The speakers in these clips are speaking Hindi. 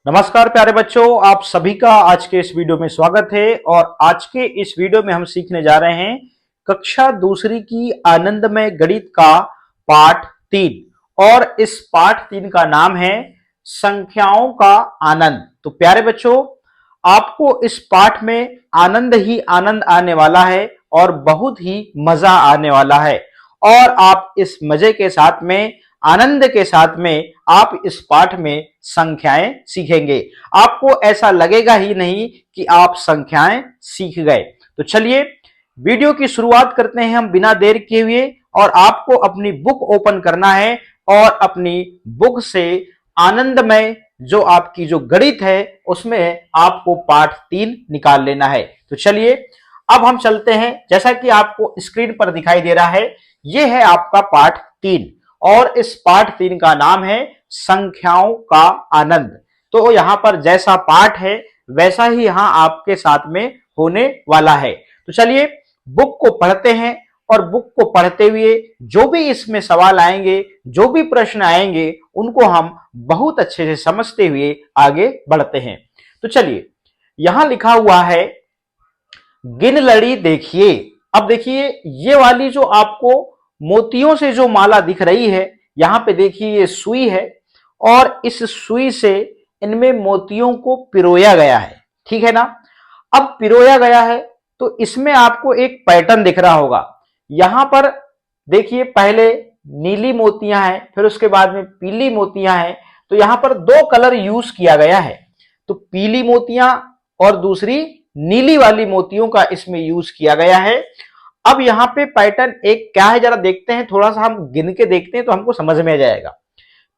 नमस्कार प्यारे बच्चों, आप सभी का आज के इस वीडियो में स्वागत है। और आज के इस वीडियो में हम सीखने जा रहे हैं कक्षा दूसरी की आनंदमय गणित का पाठ 3। और इस पाठ 3 का नाम है संख्याओं का आनंद। तो प्यारे बच्चों, आपको इस पाठ में आनंद ही आनंद आने वाला है और बहुत ही मजा आने वाला है। और आप इस मजे के साथ में, आनंद के साथ में आप इस पाठ में संख्याएं सीखेंगे। आपको ऐसा लगेगा ही नहीं कि आप संख्याएं सीख गए। तो चलिए वीडियो की शुरुआत करते हैं हम बिना देर किए हुए। और आपको अपनी बुक ओपन करना है और अपनी बुक से आनंदमय जो आपकी जो गणित है उसमें आपको पाठ 3 निकाल लेना है। तो चलिए अब हम चलते हैं। जैसा कि आपको स्क्रीन पर दिखाई दे रहा है, यह है आपका पाठ 3 और इस पाठ 3 का नाम है संख्याओं का आनंद। तो यहां पर जैसा पाठ है वैसा ही यहां आपके साथ में होने वाला है। तो चलिए बुक को पढ़ते हैं और बुक को पढ़ते हुए जो भी इसमें सवाल आएंगे, जो भी प्रश्न आएंगे, उनको हम बहुत अच्छे से समझते हुए आगे बढ़ते हैं। तो चलिए यहां लिखा हुआ है गिन लड़ी देखिए। अब देखिए ये वाली जो आपको मोतियों से जो माला दिख रही है, यहां पे देखिए ये सुई है और इस सुई से इनमें मोतियों को पिरोया गया है। ठीक है ना। अब पिरोया गया है तो इसमें आपको एक पैटर्न दिख रहा होगा। यहां पर देखिए पहले नीली मोतियां हैं, फिर उसके बाद में पीली मोतियां हैं। तो यहां पर दो कलर यूज किया गया है। तो पीली मोतियां और दूसरी नीली वाली मोतियों का इसमें यूज किया गया है। अब यहां पे पैटर्न एक क्या है जरा देखते हैं, थोड़ा सा हम गिन के देखते हैं तो हमको समझ में आ जाएगा।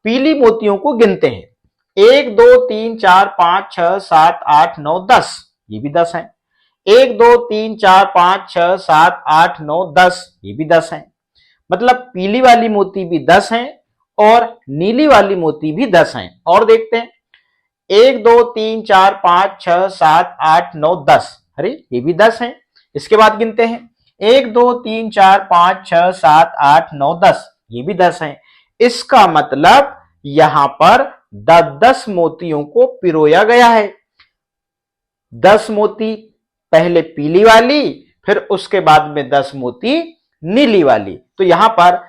पीली मोतियों को गिनते हैं, 1 2 3 4 5 6 7 8 9 10, ये भी 10 है। 1 2 3 4 5 6 7 8 9 10, ये भी 10 है। मतलब पीली वाली मोती भी 10 है और नीली वाली मोती भी 10 है। और देखते हैं 1 2 3 4 5 6 7 8 9 10, अरे ये भी 10 है। इसके बाद गिनते हैं 1 2 3 4 5 6 7 8 9 10, ये भी 10 है। इसका मतलब यहां पर 10 मोतियों को पिरोया गया है। 10 मोती पहले पीली वाली, फिर उसके बाद में 10 मोती नीली वाली। तो यहां पर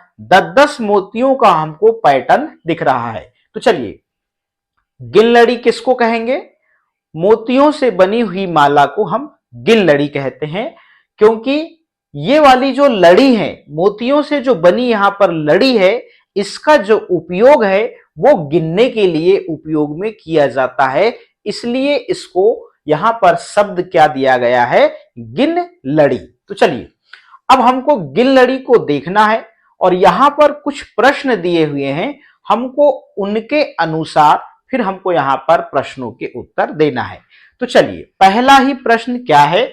10 मोतियों का हमको पैटर्न दिख रहा है। तो चलिए गिन लड़ी किसको कहेंगे? मोतियों से बनी हुई माला को हम गिन लड़ी कहते हैं, क्योंकि ये वाली जो लड़ी है, मोतियों से जो बनी यहां पर लड़ी है, इसका जो उपयोग है वो गिनने के लिए उपयोग में किया जाता है। इसलिए इसको यहां पर शब्द क्या दिया गया है? गिन लड़ी। तो चलिए अब हमको गिन लड़ी को देखना है और यहां पर कुछ प्रश्न दिए हुए हैं, हमको उनके अनुसार फिर हमको यहां पर प्रश्नों के उत्तर देना है। तो चलिए पहला ही प्रश्न क्या है?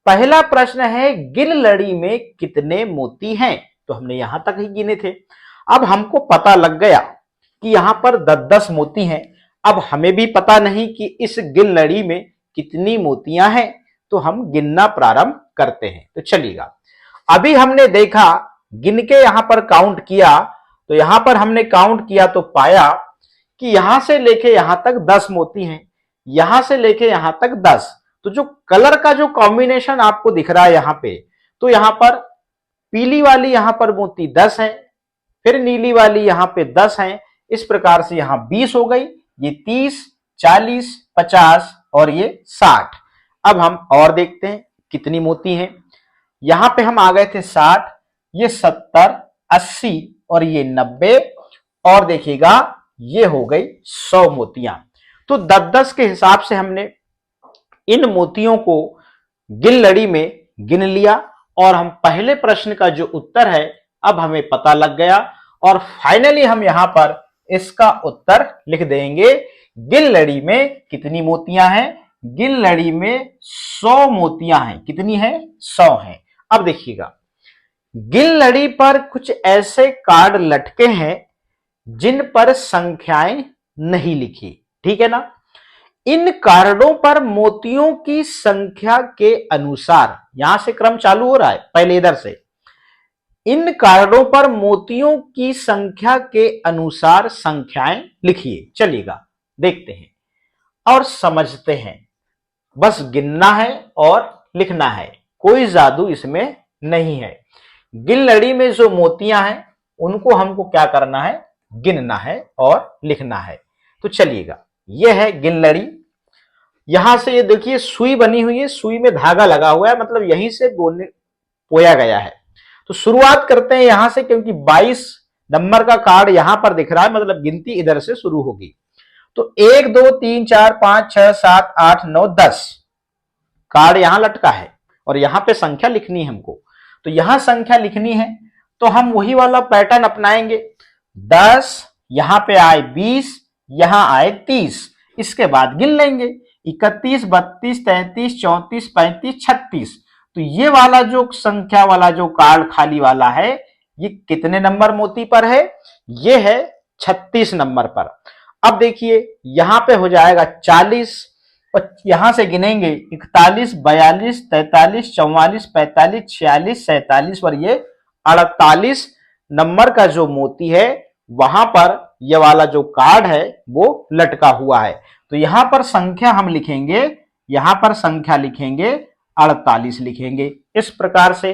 पहला प्रश्न है गिन लड़ी में कितने मोती हैं? तो हमने यहां तक ही गिने थे। अब हमको पता लग गया कि यहां पर 10 मोती हैं। अब हमें भी पता नहीं कि इस गिन लड़ी में कितनी मोतियां हैं, तो हम गिनना प्रारंभ करते हैं। तो चलिएगा, अभी हमने देखा, गिन के यहां पर काउंट किया, तो यहां पर हमने काउंट किया तो पाया कि यहां से लेके यहां तक 10 मोती हैं, यहां से लेके यहां तक 10। तो जो कलर का जो कॉम्बिनेशन आपको दिख रहा है यहां पे, तो यहां पर पीली वाली यहां पर मोती 10 है, फिर नीली वाली यहां पे 10 है। इस प्रकार से यहां 20 हो गई, ये 30 40 50 और ये 60। अब हम और देखते हैं कितनी मोती हैं। यहां पे हम आ गए थे 60, ये 70 80 और ये 90। और देखिएगा ये हो गई 100 मोतियां। तो 10 के हिसाब से हमने इन मोतियों को गिन लड़ी में गिन लिया और हम पहले प्रश्न का जो उत्तर है अब हमें पता लग गया। और फाइनली हम यहां पर इसका उत्तर लिख देंगे। गिन लड़ी में कितनी मोतियां हैं? गिन लड़ी में 100 मोतियां हैं। कितनी है? 100 है। अब देखिएगा, गिन लड़ी पर कुछ ऐसे कार्ड लटके हैं जिन पर संख्याएं नहीं लिखी। ठीक है ना। इन कार्डों पर मोतियों की संख्या के अनुसार, यहां से क्रम चालू हो रहा है, पहले इधर से, इन कार्डों पर मोतियों की संख्या के अनुसार संख्याएं लिखिए। चलिएगा देखते हैं। और समझते हैं। बस गिनना है और लिखना है, कोई जादू इसमें नहीं है। गिन लड़ी में जो मोतियां हैं उनको हमको क्या करना है, गिनना है और लिखना है। तो चलिएगा, यह है गिन लड़ी। यहां से ये देखिए सुई बनी हुई है, सुई में धागा लगा हुआ है, मतलब यहीं से पोया गया है। तो शुरुआत करते हैं यहां से, क्योंकि 22 नंबर का कार्ड यहां पर दिख रहा है, मतलब गिनती इधर से शुरू होगी। तो 1 2 3 4 5 6 7 8 9 10 कार्ड यहां लटका है और यहां पे संख्या लिखनी है हमको। तो यहां संख्या लिखनी है तो हम वही वाला पैटर्न अपनाएंगे। 10, यहां पे आए 20, यहां आए 30, इसके बाद गिन लेंगे 31 32 33 34 35 36। तो ये वाला जो संख्या वाला जो कार्ड खाली वाला है, ये कितने नंबर मोती पर है, ये है 36 नंबर पर। अब देखिए यहां पे हो जाएगा 40 और यहां से गिनेंगे 41 42 43 44 45 46 47 और ये 48 नंबर का जो मोती है वहां पर ये वाला जो कार्ड है वो लटका हुआ है। तो यहां पर संख्या हम लिखेंगे, यहां पर संख्या लिखेंगे 48 लिखेंगे इस प्रकार से।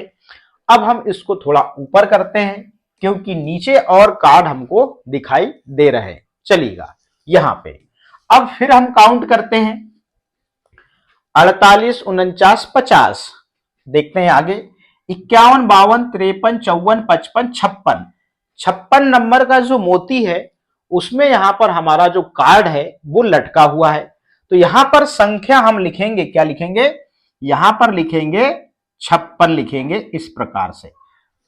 अब हम इसको थोड़ा ऊपर करते हैं क्योंकि नीचे और कार्ड हमको दिखाई दे रहे हैं। चलिएगा यहां पे अब फिर हम काउंट करते हैं 48 49 50। देखते हैं आगे 51 52 53 54 55 56। 56 नंबर का जो मोती है उसमें यहां पर हमारा जो कार्ड है वो लटका हुआ है। तो यहां पर संख्या हम लिखेंगे, क्या लिखेंगे, यहां पर लिखेंगे 56 लिखेंगे इस प्रकार से।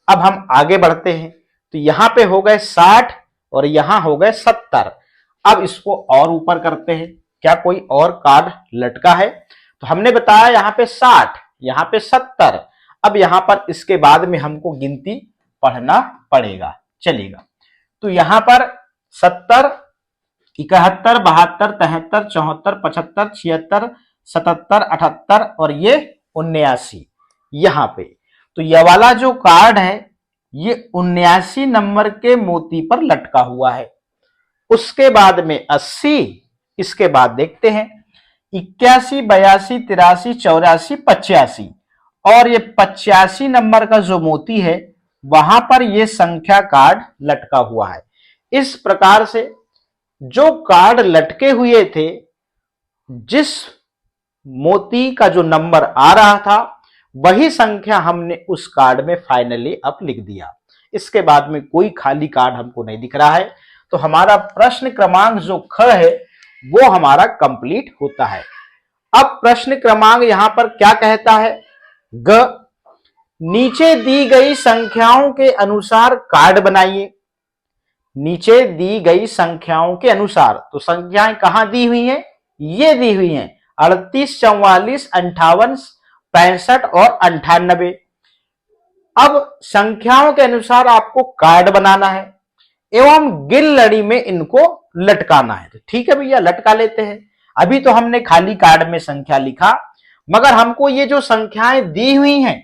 अब हम आगे बढ़ते हैं तो यहां पे हो गए 60 और यहां हो गए 70। अब इसको और ऊपर करते हैं, क्या कोई और कार्ड लटका है, तो हमने बताया यहां पे 60, यहां पे 70। अब यहां पर इसके बाद में हमको गिनती पढ़ना पड़ेगा। चलिएगा तो यहां पर 70 71 72 73 74 75 76 77 78 और ये 79 यहां पे। तो यह वाला जो कार्ड है ये 79 नंबर के मोती पर लटका हुआ है। उसके बाद में 80, इसके बाद देखते हैं 81 82 83 84 85 और ये 85 नंबर का जो मोती है वहां पर ये संख्या कार्ड लटका हुआ है। इस प्रकार से जो कार्ड लटके हुए थे, जिस मोती का जो नंबर आ रहा था वही संख्या हमने उस कार्ड में फाइनली अब लिख दिया। इसके बाद में कोई खाली कार्ड हमको नहीं दिख रहा है। तो हमारा प्रश्न क्रमांक जो ख है वो हमारा कंप्लीट होता है। अब प्रश्न क्रमांक यहां पर क्या कहता है, ग, नीचे दी गई संख्याओं के अनुसार कार्ड बनाइए। नीचे दी गई संख्याओं के अनुसार, तो संख्याएं कहां दी हुई हैं, ये दी हुई हैं 38 44 58 65 और 98। अब संख्याओं के अनुसार आपको कार्ड बनाना है एवं गिन लड़ी में इनको लटकाना है। तो ठीक है भैया, लटका लेते हैं। अभी तो हमने खाली कार्ड में संख्या लिखा, मगर हमको ये जो संख्याएं दी हुई हैं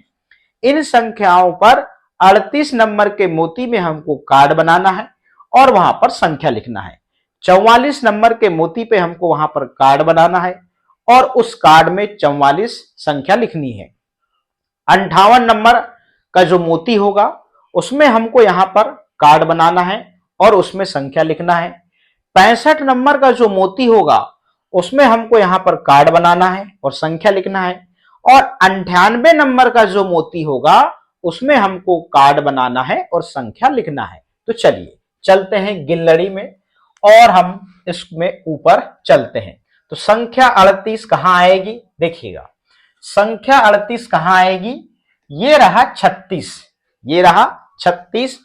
इन संख्याओं पर 38 नंबर के मोती में हमको कार्ड बनाना है और वहां पर संख्या लिखना है। 44 नंबर के मोती पे हमको वहां पर कार्ड बनाना है और उस कार्ड में 44 संख्या लिखनी है। 58 नंबर का जो मोती होगा उसमें हमको यहां पर कार्ड बनाना है और उसमें संख्या लिखना है। 65 नंबर का जो मोती होगा उसमें हमको यहां पर कार्ड बनाना है और संख्या लिखना है। और 98 नंबर का जो मोती होगा उसमें हमको कार्ड बनाना है और संख्या लिखना है। तो चलिए चलते हैं गिन लड़ी में और हम इसमें ऊपर चलते हैं। तो संख्या 38 कहां आएगी, देखिएगा संख्या 38 कहां आएगी, ये रहा 36, ये रहा 36।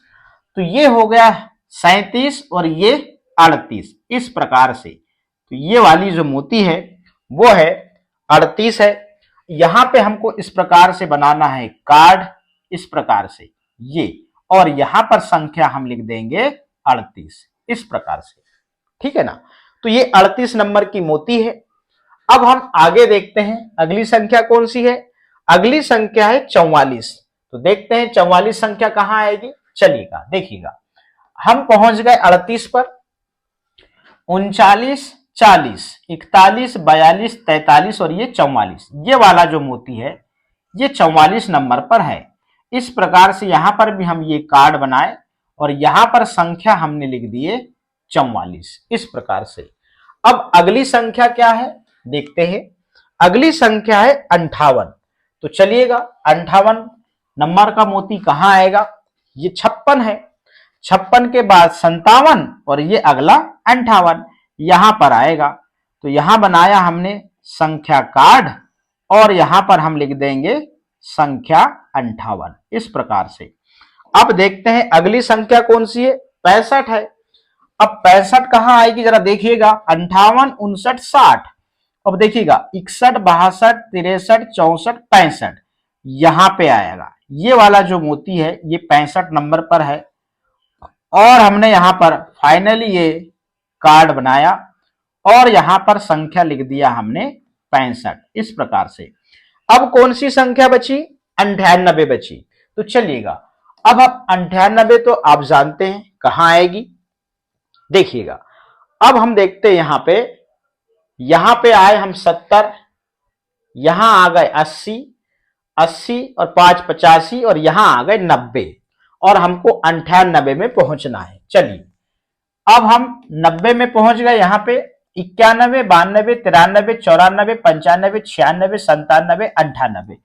तो ये हो गया 37 और ये 38 इस प्रकार से। तो ये वाली जो मोती है वो है 38 है। यहां पे हमको इस प्रकार से बनाना है कार्ड, इस प्रकार से ये, और यहां पर संख्या हम लिख देंगे 38 इस प्रकार से, ठीक है ना। तो ये 38 नंबर की मोती है। अब हम आगे देखते हैं अगली संख्या कौन सी है, अगली संख्या है 44। तो देखते हैं 44 संख्या कहां आएगी। चलिएगा देखिएगा, हम पहुंच गए 38 पर, 39 40, 41, 42, 43 और ये 44। ये वाला जो मोती है ये 44 नंबर पर है। इस प्रकार से यहां पर भी हम ये कार्ड बनाए और यहां पर संख्या हमने लिख दिए 44 इस प्रकार से। अब अगली संख्या क्या है देखते हैं। अगली संख्या है 58। तो चलिएगा 58 नंबर का मोती कहां आएगा, ये 56 है। 56 के बाद 57 और ये अगला 58 यहां पर आएगा। तो यहां बनाया हमने संख्या कार्ड और यहां पर हम लिख देंगे संख्या 58 इस प्रकार से। अब देखते हैं अगली संख्या कौन सी है, 65 है। अब 65 कहां आएगी जरा देखिएगा, 58, 59, 60। अब देखिएगा 61, 62, 63, 64, 65 यहां पे आएगा। ये वाला जो मोती है ये 65 नंबर पर है और हमने यहां पर फाइनली ये कार्ड बनाया और यहां पर संख्या लिख दिया हमने 65 इस प्रकार से। अब कौन सी संख्या बची, 98 बची। तो चलिएगा अब 98 तो आप जानते हैं कहां आएगी, देखिएगा। अब हम देखते हैं यहां पे आए हम 70, यहां आ गए 80, 80 और 5 85 और यहां आ गए 90 और हमको 98 में पहुंचना है। चलिए अब हम 90 में पहुंच गए। यहां पे 91, 92, 93, 94, 95, 96, 97, 98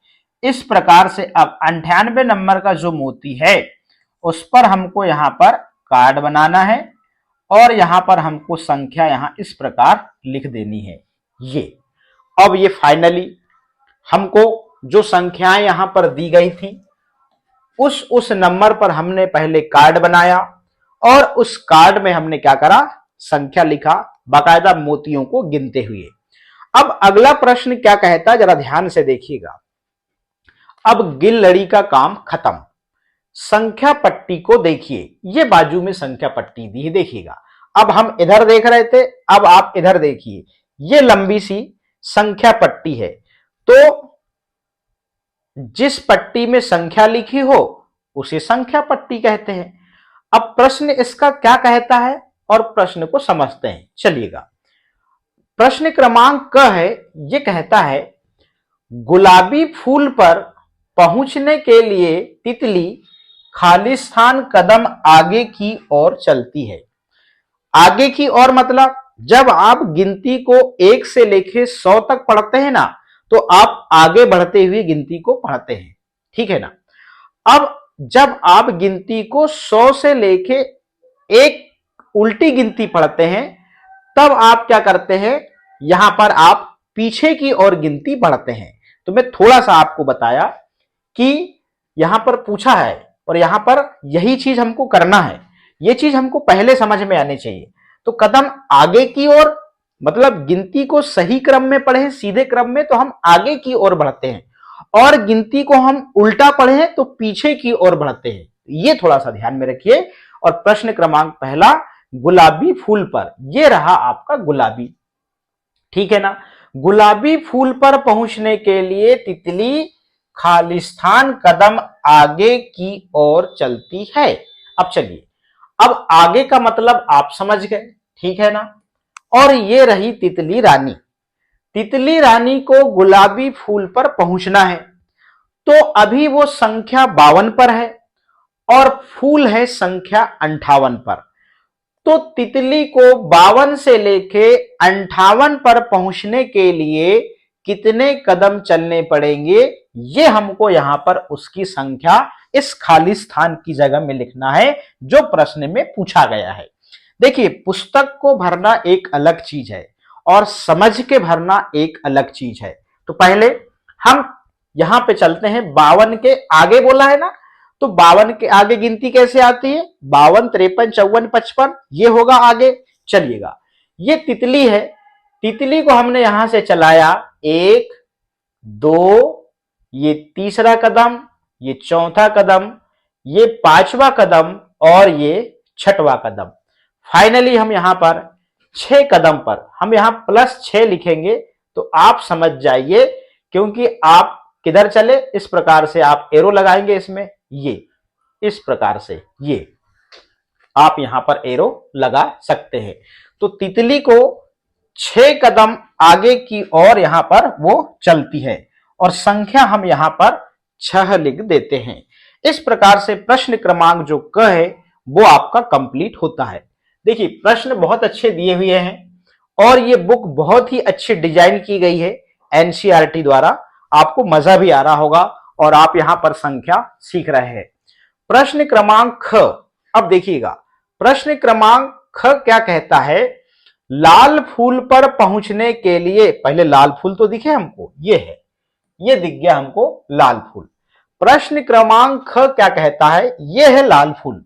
इस प्रकार से। अब 98 नंबर का जो मोती है उस पर हमको यहां पर कार्ड बनाना है और यहां पर हमको संख्या यहां इस प्रकार लिख देनी है ये। अब ये फाइनली हमको जो संख्याएं यहां पर दी गई थी उस नंबर पर हमने पहले कार्ड बनाया और उस कार्ड में हमने क्या करा, संख्या लिखा बाकायदा मोतियों को गिनते हुए। अब अगला प्रश्न क्या कहता है जरा ध्यान से देखिएगा। अब गिन लड़ी का काम खत्म, संख्या पट्टी को देखिए, ये बाजू में संख्या पट्टी दी है देखिएगा। अब हम इधर देख रहे थे, अब आप इधर देखिए, ये लंबी सी संख्या पट्टी है। तो जिस पट्टी में संख्या लिखी हो उसे संख्या पट्टी कहते हैं। अब प्रश्न इसका क्या कहता है और प्रश्न को समझते हैं। चलिएगा प्रश्न क्रमांक क है, ये कहता है गुलाबी फूल पर पहुंचने के लिए तितली खालिस्तान कदम आगे की ओर चलती है। आगे की ओर मतलब जब आप गिनती को 1 से लेके 100 तक पढ़ते हैं ना तो आप आगे बढ़ते हुए गिनती को पढ़ते हैं, ठीक है ना। अब जब आप गिनती को 100 से लेके एक उल्टी गिनती पढ़ते हैं तब आप क्या करते हैं, यहां पर आप पीछे की ओर गिनती पढ़ते हैं। तो मैं थोड़ा सा आपको बताया कि यहां पर पूछा है और यहां पर यही चीज हमको करना है, ये चीज हमको पहले समझ में आनी चाहिए। तो कदम आगे की ओर मतलब गिनती को सही क्रम में पढ़े, सीधे क्रम में, तो हम आगे की ओर बढ़ते हैं और गिनती को हम उल्टा पढ़े तो पीछे की ओर बढ़ते हैं। ये थोड़ा सा ध्यान में रखिए। और प्रश्न क्रमांक पहला गुलाबी फूल पर, ये रहा आपका गुलाबी, ठीक है ना। गुलाबी फूल पर पहुंचने के लिए तितली खालिस्तान कदम आगे की ओर चलती है। अब चलिए, अब आगे का मतलब आप समझ गए, ठीक है ना। और ये रही तितली रानी। तितली रानी को गुलाबी फूल पर पहुंचना है तो अभी वो संख्या 52 पर है और फूल है संख्या 58 पर। तो तितली को 52 से लेके 58 पर पहुंचने के लिए कितने कदम चलने पड़ेंगे, ये हमको यहां पर उसकी संख्या इस खाली स्थान की जगह में लिखना है जो प्रश्न में पूछा गया है। देखिए पुस्तक को भरना एक अलग चीज है और समझ के भरना एक अलग चीज है। तो पहले हम यहां पे चलते हैं, 52 के आगे बोला है ना, तो 52 के आगे गिनती कैसे आती है, 52, 53, 54, 55 ये होगा आगे। चलिएगा ये तितली है, तितली को हमने यहां से चलाया 1 2, ये तीसरा कदम, ये चौथा कदम, ये 5वां कदम और ये 6वां कदम। फाइनली हम यहां पर 6 कदम पर हम यहां +6 लिखेंगे तो आप समझ जाइए, क्योंकि आप किधर चले, इस प्रकार से आप एरो लगाएंगे इसमें, ये इस प्रकार से ये आप यहां पर एरो लगा सकते हैं। तो तितली को 6 कदम आगे की ओर यहां पर वो चलती है और संख्या हम यहां पर 6 लिख देते हैं। इस प्रकार से प्रश्न क्रमांक जो क है वो आपका कंप्लीट होता है। देखिए प्रश्न बहुत अच्छे दिए हुए हैं और ये बुक बहुत ही अच्छी डिजाइन की गई है एनसीईआरटी द्वारा। आपको मजा भी आ रहा होगा और आप यहां पर संख्या सीख रहे हैं। प्रश्न क्रमांक ख, अब देखिएगा प्रश्न क्रमांक ख क्या कहता है, लाल फूल पर पहुंचने के लिए, पहले लाल फूल तो दिखे हमको, ये है, ये दिख गया हमको लाल फूल। प्रश्न क्रमांक ख क्या कहता है, ये है लाल फूल।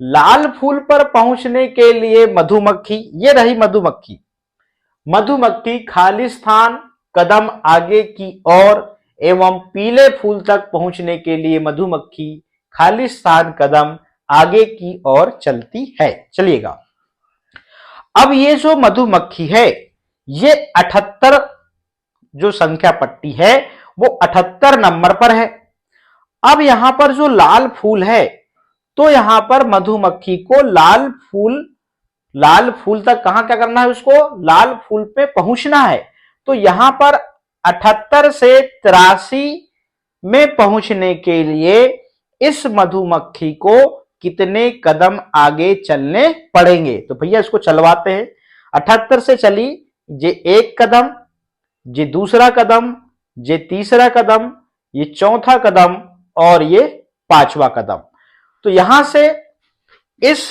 लाल फूल पर पहुंचने के लिए मधुमक्खी, ये रही मधुमक्खी, मधुमक्खी खाली स्थान कदम आगे की ओर एवं पीले फूल तक पहुंचने के लिए मधुमक्खी खाली स्थान कदम आगे की ओर चलती है। चलिएगा, अब ये जो मधुमक्खी है ये 78 जो संख्या पट्टी है वो 78 नंबर पर है। अब यहां पर जो लाल फूल है तो यहां पर मधुमक्खी को लाल फूल तक कहां क्या करना है, उसको लाल फूल पे पहुंचना है। तो यहां पर 78 से 83 में पहुंचने के लिए इस मधुमक्खी को कितने कदम आगे चलने पड़ेंगे। तो भैया इसको चलवाते हैं। 78 से चली, ये एक कदम, ये दूसरा कदम, ये तीसरा कदम, ये चौथा कदम और ये पांचवा कदम। तो यहां से इस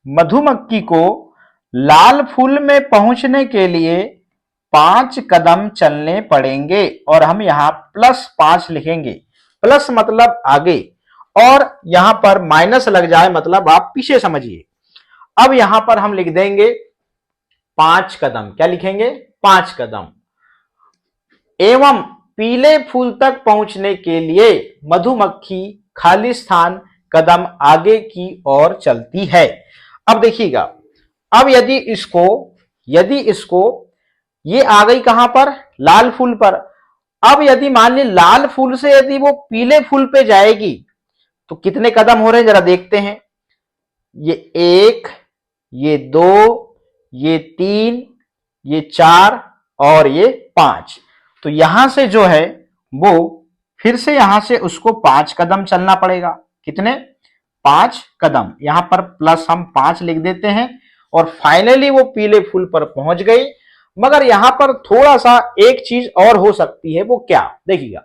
मधुमक्खी को लाल फूल में पहुंचने के लिए 5 कदम चलने पड़ेंगे और हम यहां +5 लिखेंगे। प्लस मतलब आगे और यहां पर माइनस लग जाए मतलब आप पीछे समझिए। अब यहां पर हम लिख देंगे 5 कदम, क्या लिखेंगे, 5 कदम। एवं पीले फूल तक पहुंचने के लिए मधुमक्खी खाली स्थान कदम आगे की ओर चलती है। अब देखिएगा, अब यदि इसको ये आ गई कहां पर, लाल फूल पर। अब यदि मान ली लाल फूल से यदि वो पीले फूल पे जाएगी तो कितने कदम हो रहे हैं जरा देखते हैं। ये 1, ये 2, ये 3, ये 4 और ये 5। तो यहां से जो है वो फिर से यहां से उसको 5 कदम चलना पड़ेगा। कितने, 5 कदम। यहां पर प्लस हम 5 लिख देते हैं और फाइनली वो पीले फूल पर पहुंच गई। मगर यहां पर थोड़ा सा एक चीज और हो सकती है, वो क्या, देखिएगा,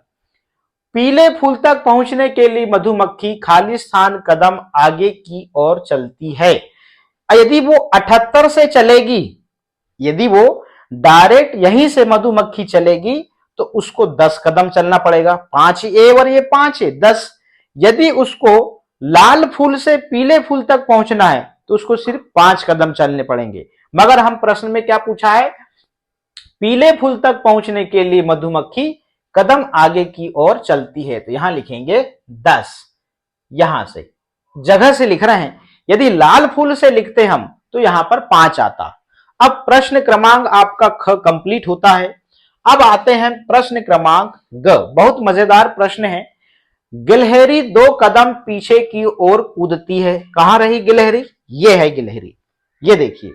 पीले फूल तक पहुंचने के लिए मधुमक्खी खाली स्थान कदम आगे की ओर चलती है। यदि वो 78 से चलेगी, यदि वो डायरेक्ट यहीं से मधुमक्खी चलेगी तो उसको 10 कदम चलना पड़ेगा। 5 ए और ये 5 है, 10। यदि उसको लाल फूल से पीले फूल तक पहुंचना है तो उसको सिर्फ 5 कदम चलने पड़ेंगे। मगर हम प्रश्न में क्या पूछा है, पीले फूल तक पहुंचने के लिए मधुमक्खी कदम आगे की ओर चलती है। तो यहां लिखेंगे 10, यहां से जगह से लिख रहे हैं। यदि लाल फूल से लिखते हम तो यहां पर 5 आता। अब प्रश्न क्रमांक आपका ख कंप्लीट होता है। अब आते हैं प्रश्न क्रमांक ग, बहुत मजेदार प्रश्न है। गिलहरी 2 कदम पीछे की ओर कूदती है। कहां रही गिलहरी, ये है गिलहरी, ये देखिए।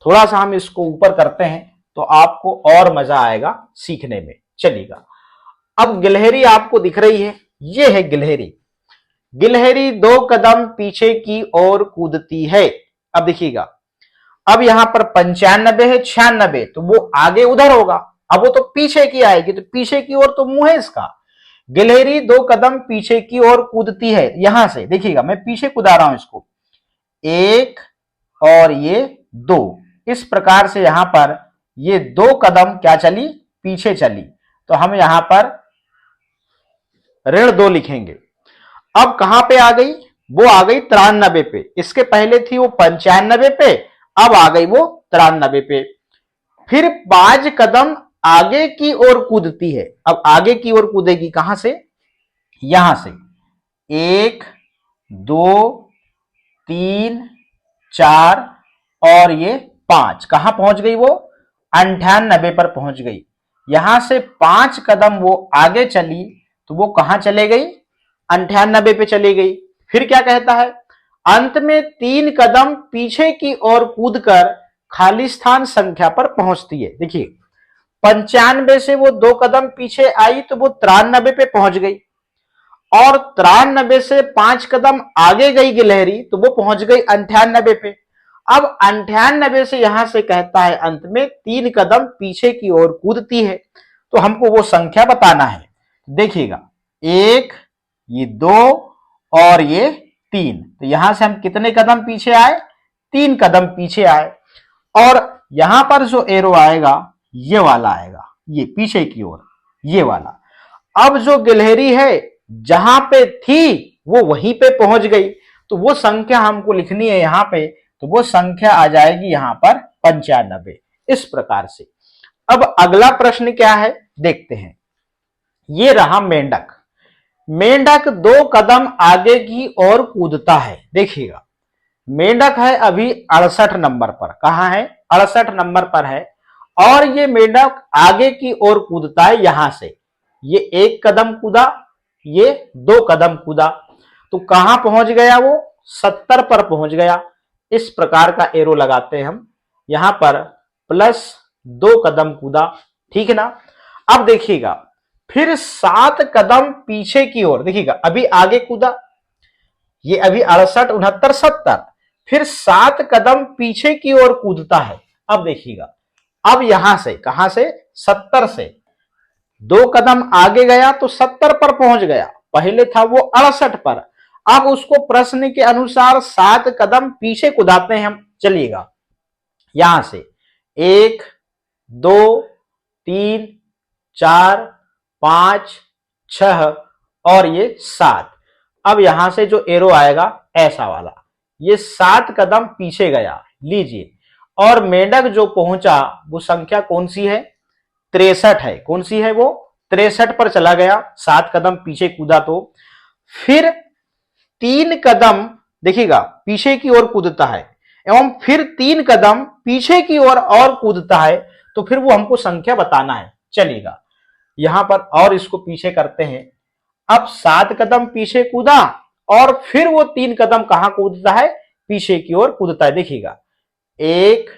थोड़ा सा हम इसको ऊपर करते हैं तो आपको और मजा आएगा सीखने में। चलिएगा, अब गिलहरी आपको दिख रही है, ये है गिलहरी। गिलहरी 2 कदम पीछे की ओर कूदती है। अब देखिएगा, अब यहां पर 95 है, 96, तो वो आगे उधर होगा। अब वो तो पीछे की आएगी, तो पीछे की ओर तो मुंह है इसका। गिलहरी 2 कदम पीछे की ओर कूदती है। यहां से देखिएगा, मैं पीछे कूदा रहा हूं इसको, 1 और ये 2। इस प्रकार से यहां पर ये 2 कदम क्या चली, पीछे चली। तो हम यहां पर ऋण 2 लिखेंगे। अब कहां पे आ गई, वो आ गई 93 पे। इसके पहले थी वो 95 पे, अब आ गई वो 93 पे। फिर 5 कदम आगे की ओर कूदती है। अब आगे की ओर कूदेगी कहां से, यहां से 1, 2, 3, 4 और ये 5। कहां पहुंच गई वो, 98 पर पहुंच गई। यहां से 5 कदम वो आगे चली तो वो कहां चले गई, 98 पे चली गई। फिर क्या कहता है, अंत में 3 कदम पीछे की ओर कूदकर खालिस्तान संख्या पर पहुंचती है। देखिए 95 से वो 2 कदम पीछे आई तो वो 93 पे पहुंच गई, और 93 से 5 कदम आगे गई गिलहरी तो वो पहुंच गई 98 पे। अब 98 से यहां से कहता है अंत में 3 कदम पीछे की ओर कूदती है, तो हमको वो संख्या बताना है। देखिएगा 1, ये 2 और ये 3, तो यहां से हम कितने कदम पीछे आए, 3 कदम पीछे आए। और यहां पर जो एरो आएगा ये वाला आएगा, ये पीछे की ओर ये वाला। अब जो गिलहरी है जहां पे थी वो वहीं पे पहुंच गई, तो वो संख्या हमको लिखनी है यहां पे, तो वो संख्या आ जाएगी यहां पर 95, इस प्रकार से। अब अगला प्रश्न क्या है देखते हैं। ये रहा मेंढक। मेंढक 2 कदम आगे की ओर कूदता है। देखिएगा मेंढक है अभी 68 नंबर पर, कहां है, 68 नंबर पर है, और ये मेंढक आगे की ओर कूदता है यहां से। ये 1 कदम कूदा, ये 2 कदम कूदा, तो कहां पहुंच गया वो, 70 पर पहुंच गया। इस प्रकार का एरो लगाते हैं हम, यहां पर +2 कदम कूदा, ठीक है ना। अब देखिएगा फिर 7 कदम पीछे की ओर, देखिएगा अभी आगे कूदा, ये अभी 68, 69, 70, फिर 7 कदम पीछे की ओर कूदता है। अब देखिएगा अब यहां से, कहां से, 70 से 2 कदम आगे गया तो 70 पर पहुंच गया, पहले था वो 68 पर। अब उसको प्रश्न के अनुसार 7 कदम पीछे कूदाते हैं हम। चलिएगा यहां से 1, 2, 3, 4, 5, 6 और ये 7। अब यहां से जो एरो आएगा ऐसा वाला, ये 7 कदम पीछे गया, लीजिए, और मेंढक जो पहुंचा वो संख्या कौन सी है, 63 है। कौन सी है वो, 63 पर चला गया, 7 कदम पीछे कूदा तो। फिर 3 कदम देखिएगा पीछे की ओर कूदता है, एवं फिर 3 कदम पीछे की ओर और कूदता है, तो फिर वो हमको संख्या बताना है। चलिएगा यहां पर और इसको पीछे करते हैं। अब 7 कदम पीछे कूदा और फिर वो 3 कदम कहां कूदता है, पीछे की ओर कूदता है। देखिएगा 1,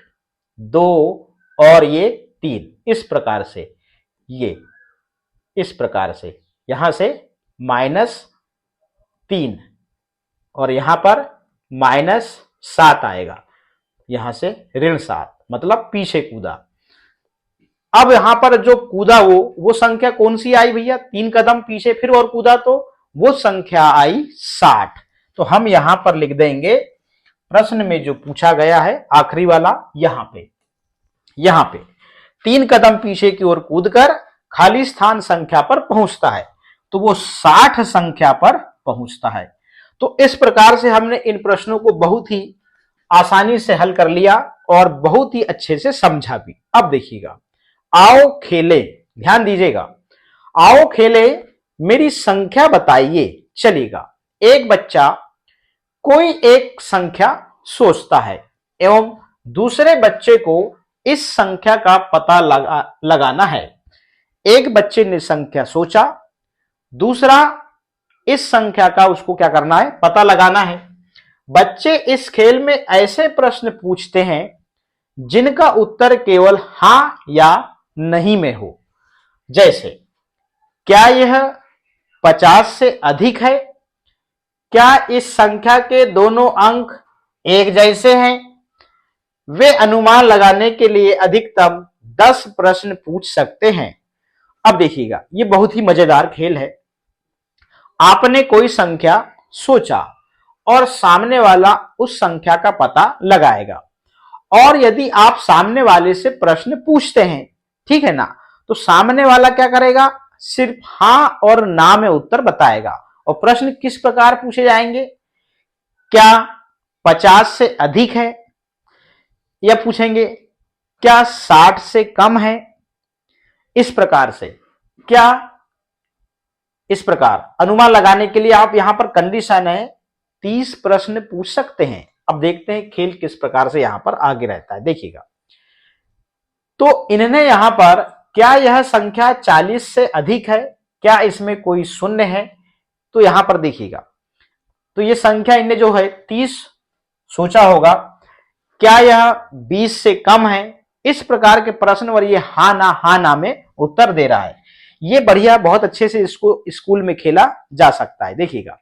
2 और ये 3, इस प्रकार से, ये इस प्रकार से, यहां से -3 और यहां पर -7 आएगा, यहां से ऋण 7, मतलब पीछे कूदा। अब यहां पर जो कूदा वो संख्या कौन सी आई भैया, 3 कदम पीछे फिर और कूदा तो वो संख्या आई 60। तो हम यहां पर लिख देंगे प्रश्न में जो पूछा गया है आखिरी वाला, यहां पे 3 कदम पीछे की ओर कूदकर खाली स्थान संख्या पर पहुंचता है, तो वो 60 संख्या पर पहुंचता है। तो इस प्रकार से हमने इन प्रश्नों को बहुत ही आसानी से हल कर लिया और बहुत ही अच्छे से समझा भी। अब देखिएगा, आओ खेले, ध्यान दीजिएगा, आओ खेले मेरी संख्या बताइए। चलिएगा एक बच्चा कोई एक संख्या सोचता है एवं दूसरे बच्चे को इस संख्या का पता लगाना है। एक बच्चे ने संख्या सोचा, दूसरा इस संख्या का उसको क्या करना है, पता लगाना है। बच्चे इस खेल में ऐसे प्रश्न पूछते हैं जिनका उत्तर केवल हां या नहीं में हो। जैसे क्या यह 50 से अधिक है, क्या इस संख्या के दोनों अंक एक जैसे हैं। वे अनुमान लगाने के लिए अधिकतम 10 प्रश्न पूछ सकते हैं। अब देखिएगा ये बहुत ही मजेदार खेल है। आपने कोई संख्या सोचा और सामने वाला उस संख्या का पता लगाएगा, और यदि आप सामने वाले से प्रश्न पूछते हैं, ठीक है ना, तो सामने वाला क्या करेगा, सिर्फ हां और ना में उत्तर बताएगा। और प्रश्न किस प्रकार पूछे जाएंगे, क्या 50 से अधिक है, या पूछेंगे क्या 60 से कम है, इस प्रकार से, क्या इस प्रकार अनुमान लगाने के लिए आप यहां पर कंडीशन है 30 प्रश्न पूछ सकते हैं। अब देखते हैं खेल किस प्रकार से यहां पर आगे रहता है। देखिएगा तो इन्होंने यहां पर, क्या यह संख्या 40 से अधिक है, क्या इसमें कोई शून्य है, तो यहां पर देखिएगा तो ये संख्या इन्हें जो है 30 सोचा होगा, क्या यह 20 से कम है? इस प्रकार के प्रश्न और ये हाँ ना में उत्तर दे रहा है। ये बढ़िया, बहुत अच्छे से इसको स्कूल में खेला जा सकता है। देखिएगा,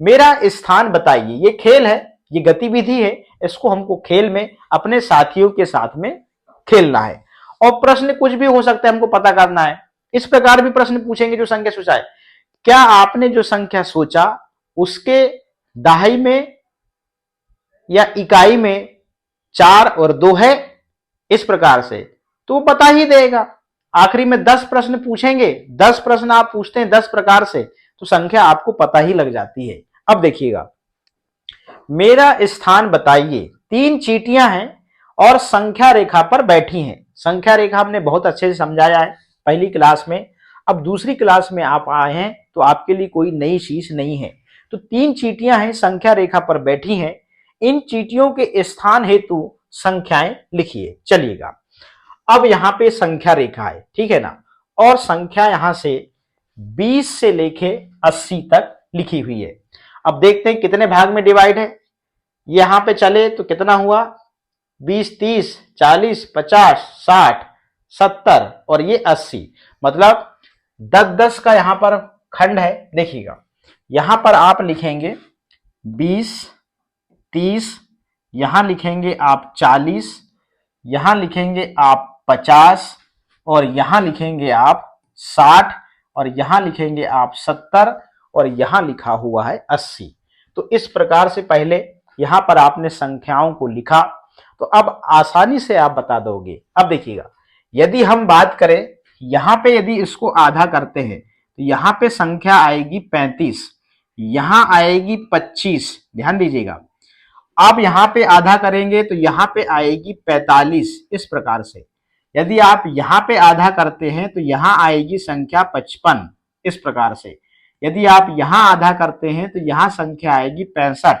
मेरा स्थान बताइए, ये खेल है, ये गतिविधि है, इसको हमको खेल में अपने साथियों के साथ में खेलना है। और प्रश्न कुछ भी हो सकता है, हमको पता करना है। इस प्रकार भी प्रश्न पूछेंगे जो संख्या सोचा है, क्या आपने जो संख्या सोचा उसके दहाई में या इकाई में 4 और 2 है, इस प्रकार से तो वो बता ही देगा। आखिरी में 10 प्रश्न पूछेंगे, 10 प्रश्न आप पूछते हैं 10 प्रकार से, तो संख्या आपको पता ही लग जाती है। अब देखिएगा, मेरा स्थान बताइए, 3 चींटियां हैं और संख्या रेखा पर बैठी हैं। संख्या रेखा हमने बहुत अच्छे से समझाया है पहली क्लास में। अब दूसरी क्लास में आप आए हैं तो आपके लिए कोई नई चीज नहीं है। तो 3 चींटियां हैं, संख्या रेखा पर बैठी हैं। इन चींटियों के स्थान हेतु संख्याएं लिखिए। चलिएगा, अब यहां पे संख्या रेखा है, ठीक है ना, और संख्या यहां से 20 से लेके 80 तक लिखी हुई है। अब देखते हैं कितने भाग में डिवाइड है। यहां पे चले तो कितना हुआ, 20, 30, 40, 50, 60, 70 और ये 80, मतलब 10-10 का यहां पर खंड है। देखिएगा, यहां पर आप लिखेंगे 20, 30, यहां लिखेंगे आप 40, यहां लिखेंगे आप 50 और यहां लिखेंगे आप 60 और यहां लिखेंगे आप 70 और यहां लिखा हुआ है 80। तो इस प्रकार से पहले यहां पर आपने संख्याओं को लिखा, तो अब आसानी से आप बता दोगे। अब देखिएगा, यदि हम बात करें यहां पे, यदि इसको आधा करते हैं तो यहां पे संख्या आएगी 35, यहां आएगी 25, ध्यान दीजिएगा। आप यहां पे आधा करेंगे तो यहां पे आएगी 45, इस प्रकार से। यदि आप यहां पे आधा करते हैं तो यहां आएगी संख्या 55, इस प्रकार से। यदि आप यहां आधा करते हैं तो यहां संख्या आएगी 65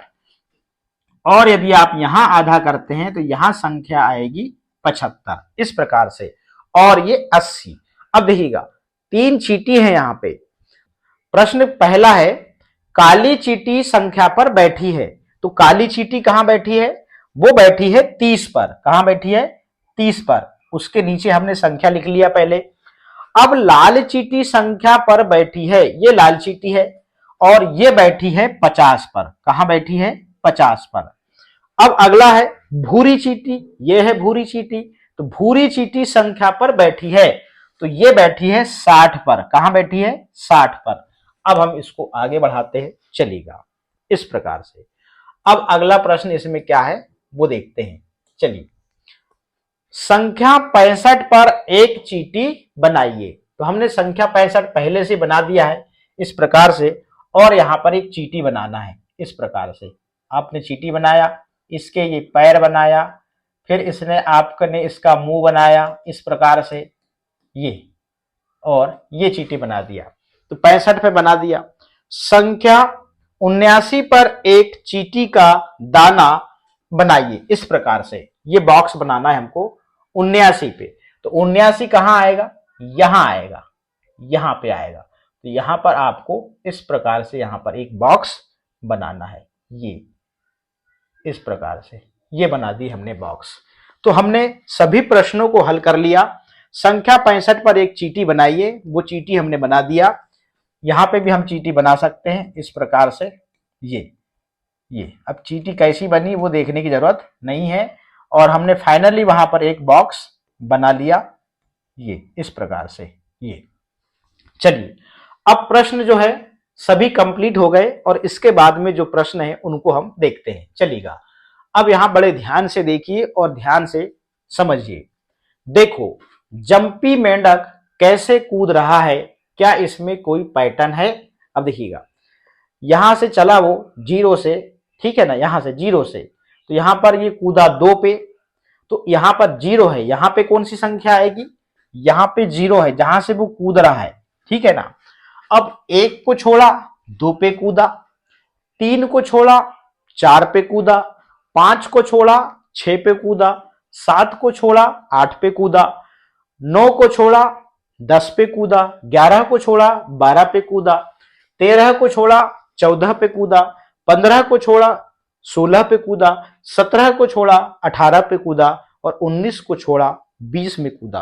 और यदि आप यहां आधा करते हैं तो यहां संख्या आएगी 75, इस प्रकार से। और ये 80। अब देखिएगा, 3 चींटी है यहां पे। प्रश्न पहला है, काली चींटी संख्या पर बैठी है। तो काली चींटी कहां बैठी है, वो बैठी है 30 पर। कहां बैठी है, 30 पर। उसके नीचे हमने संख्या लिख लिया पहले। अब लाल चींटी संख्या पर बैठी है, ये लाल चींटी है और ये बैठी है 50 पर। कहां बैठी है, 50 पर। अब अगला है भूरी चींटी, ये है भूरी चींटी। तो भूरी चींटी संख्या पर बैठी है, तो ये बैठी है 60 पर। कहां बैठी है, 60 पर। अब हम इसको आगे बढ़ाते हैं, चलिएगा इस प्रकार से। अब अगला प्रश्न इसमें क्या है वो देखते हैं। चलिए, संख्या 65 पर एक चींटी बनाइए। तो हमने संख्या 65 पहले से बना दिया है इस प्रकार से, और यहां पर एक चींटी बनाना है इस प्रकार से। आपने चींटी बनाया, इसके ये पैर बनाया, फिर इसने आपने इसका मुंह बनाया इस प्रकार से, ये और ये चींटी बना दिया। तो 65 पे बना दिया। संख्या 79 पर एक चींटी का दाना बनाइए, इस प्रकार से। ये बॉक्स बनाना है हमको 79 पे। तो 79 कहां आएगा, यहां आएगा, यहां पे आएगा। तो यहां पर आपको इस प्रकार से यहां पर एक बॉक्स बनाना है, ये इस प्रकार से। ये बना दी हमने बॉक्स। तो हमने सभी प्रश्नों को हल कर लिया। संख्या 65 पर एक चींटी बनाइए, वो चींटी हमने बना दिया। यहां पे भी हम चींटी बना सकते हैं इस प्रकार से। ये अब चींटी कैसी बनी वो देखने की जरूरत नहीं है, और हमने फाइनली वहां पर एक बॉक्स बना लिया, ये इस प्रकार से। ये चलिए, अब प्रश्न जो है सभी कंप्लीट हो गए, और इसके बाद में जो प्रश्न है उनको हम देखते हैं। चलिएगा, अब यहां बड़े ध्यान से देखिए और ध्यान से समझिए। देखो, जंपी मेंढक कैसे कूद रहा है, क्या इसमें कोई पैटर्न है? अब देखिएगा, यहां से चला वो 0 से, ठीक है ना, यहां से 0 से, तो यहां पर ये कूदा 2 पे, तो यहां पर 0 है। यहां पे कौन सी संख्या आएगी, यहां पे 0 है जहां से वो कूद रहा है, ठीक है ना। अब 1 को छोड़ा 2 पे कूदा, 3 को छोड़ा 4 पे कूदा, 5 को छोड़ा 6 पे कूदा, 7 को छोड़ा 8 पे कूदा, 9 को छोड़ा 10 पे कूदा, 11 को छोड़ा 12 पे कूदा, 13 को छोड़ा 14 पे कूदा, 15 को छोड़ा 16 पे कूदा, 17 को छोड़ा 18 पे कूदा और 19 को छोड़ा 20 में कूदा।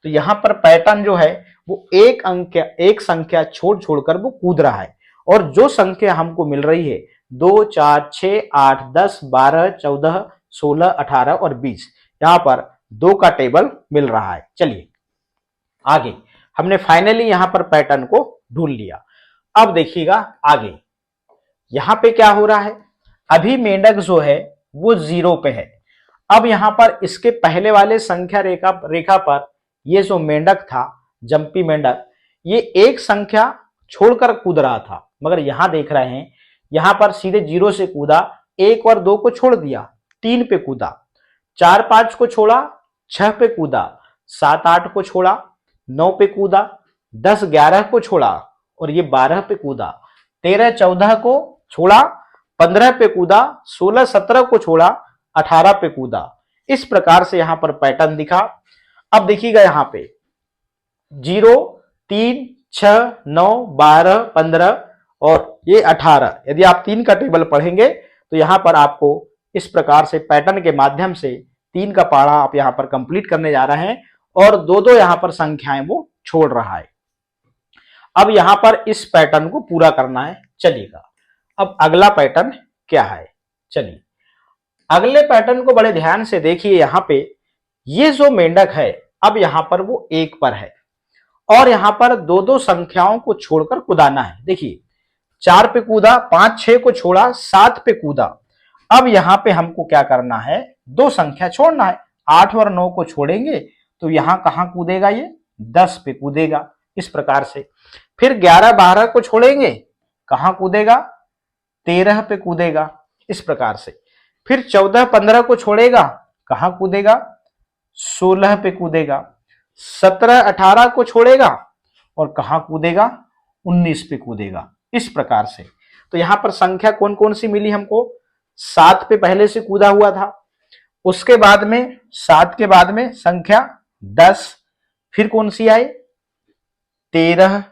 तो यहां पर पैटर्न जो है वो एक संख्या छोड़ छोड़कर वो कूद रहा है और जो संख्या हमको मिल रही है 2, 4, 6, 8, 10, 12, 14, 16, 18 और 20, यहां पर 2 का टेबल मिल रहा है। चलिए आगे, हमने फाइनली यहां पर पैटर्न को ढूंढ लिया। अब देखिएगा आगे यहां पे क्या हो रहा है, अभी मेंढक जो है वो 0 पे है। अब यहां पर इसके पहले वाले संख्या रेखा पर ये जो मेंढक था, जंपी मेंढक, ये एक संख्या छोड़कर कूद रहा था, मगर यहां देख रहे हैं यहां पर सीधे 0 से कूदा, 1 और 2 को छोड़ दिया, 3 पे कूदा, 4, 5 को छोड़ा, 6 पे कूदा, 7, 8 को छोड़ा, 9 पे कूदा, 10, 11 को छोड़ा और ये 12 पे कूदा, 13, 14 को छोड़ा, 15 पे कूदा, 16, 17 को छोड़ा, 18 पे कूदा। इस प्रकार से यहां पर पैटर्न दिखा। अब देखिएगा यहां पे 0, 3, 6, 9, 12, 15 और ये 18, यदि आप 3 का टेबल पढ़ेंगे तो यहां पर आपको इस प्रकार से पैटर्न के माध्यम से 3 का पढ़ा आप यहां पर कंप्लीट करने जा रहे हैं और 2-2 यहां पर संख्याएं वो छोड़ रहा है। अब यहां पर इस पैटर्न को पूरा करना है। चलिएगा अब अगला पैटर्न क्या है, चलिए अगले पैटर्न को बड़े ध्यान से देखिए। यहां पे ये जो मेंढक है अब यहां पर वो 1 पर है और यहां पर 2-2 संख्याओं को छोड़कर कूदाना है। देखिए 4 पे कूदा, 5, 6 को छोड़ा, 7 पे कूदा। अब यहां पे हमको क्या करना है, 2 संख्या छोड़ना है, 8 और 9 को छोड़ेंगे तो यहां कहां कूदेगा, ये 10 पे कूदेगा। इस प्रकार से फिर 11, 12 को छोड़ेंगे, कहां कूदेगा, 13 पे कूदेगा। इस प्रकार से फिर 14, 15 को छोड़ेगा, कहां कूदेगा, 16 पे कूदेगा। 17, 18 को छोड़ेगा और कहां कूदेगा, 19 पे कूदेगा। इस प्रकार से तो यहां पर संख्या कौन कौन सी मिली हमको, 7 पे पहले से कूदा हुआ था, उसके बाद में 7 के बाद में संख्या 10, फिर कौन सी आई, 13।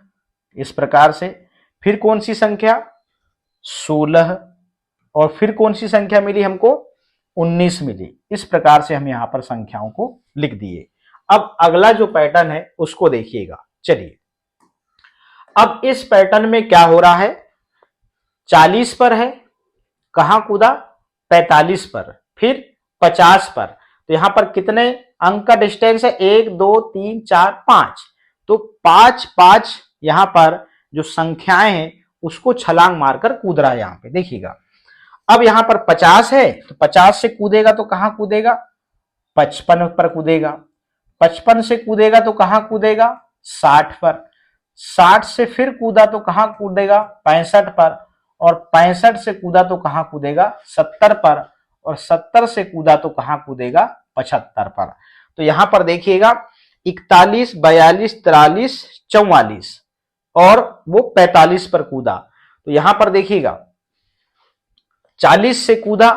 इस प्रकार से फिर कौन सी संख्या, 16 और फिर कौन सी संख्या मिली हमको, 19 मिली। इस प्रकार से हम यहां पर संख्याओं को लिख दिए। अब अगला जो पैटर्न है उसको देखिएगा। चलिए अब इस पैटर्न में क्या हो रहा है, 40 पर है, कहां कूदा, 45 पर, फिर 50 पर। तो यहां पर कितने अंक का डिस्टेंस है, 1, 2, 3, 4, 5। तो 5, 5 यहां पर जो संख्याएं हैं उसको छलांग मारकर कूद रहा है। यहां पे देखिएगा अब यहां पर 50 है तो 50 से कूदेगा तो कहां कूदेगा, 55 पर कूदेगा। 55 से कूदेगा तो कहां कूदेगा, 60 पर। 60 से फिर कूदा तो कहां कूदेगा, 65 पर। और 65 से कूदा तो कहां कूदेगा, 70 पर। और 70 से कूदा तो कहां कूदेगा, 75 पर। तो यहां पर देखिएगा 41, 42, 43, 44 और वो 45 पर कूदा। तो यहां पर देखिएगा 40 से कूदा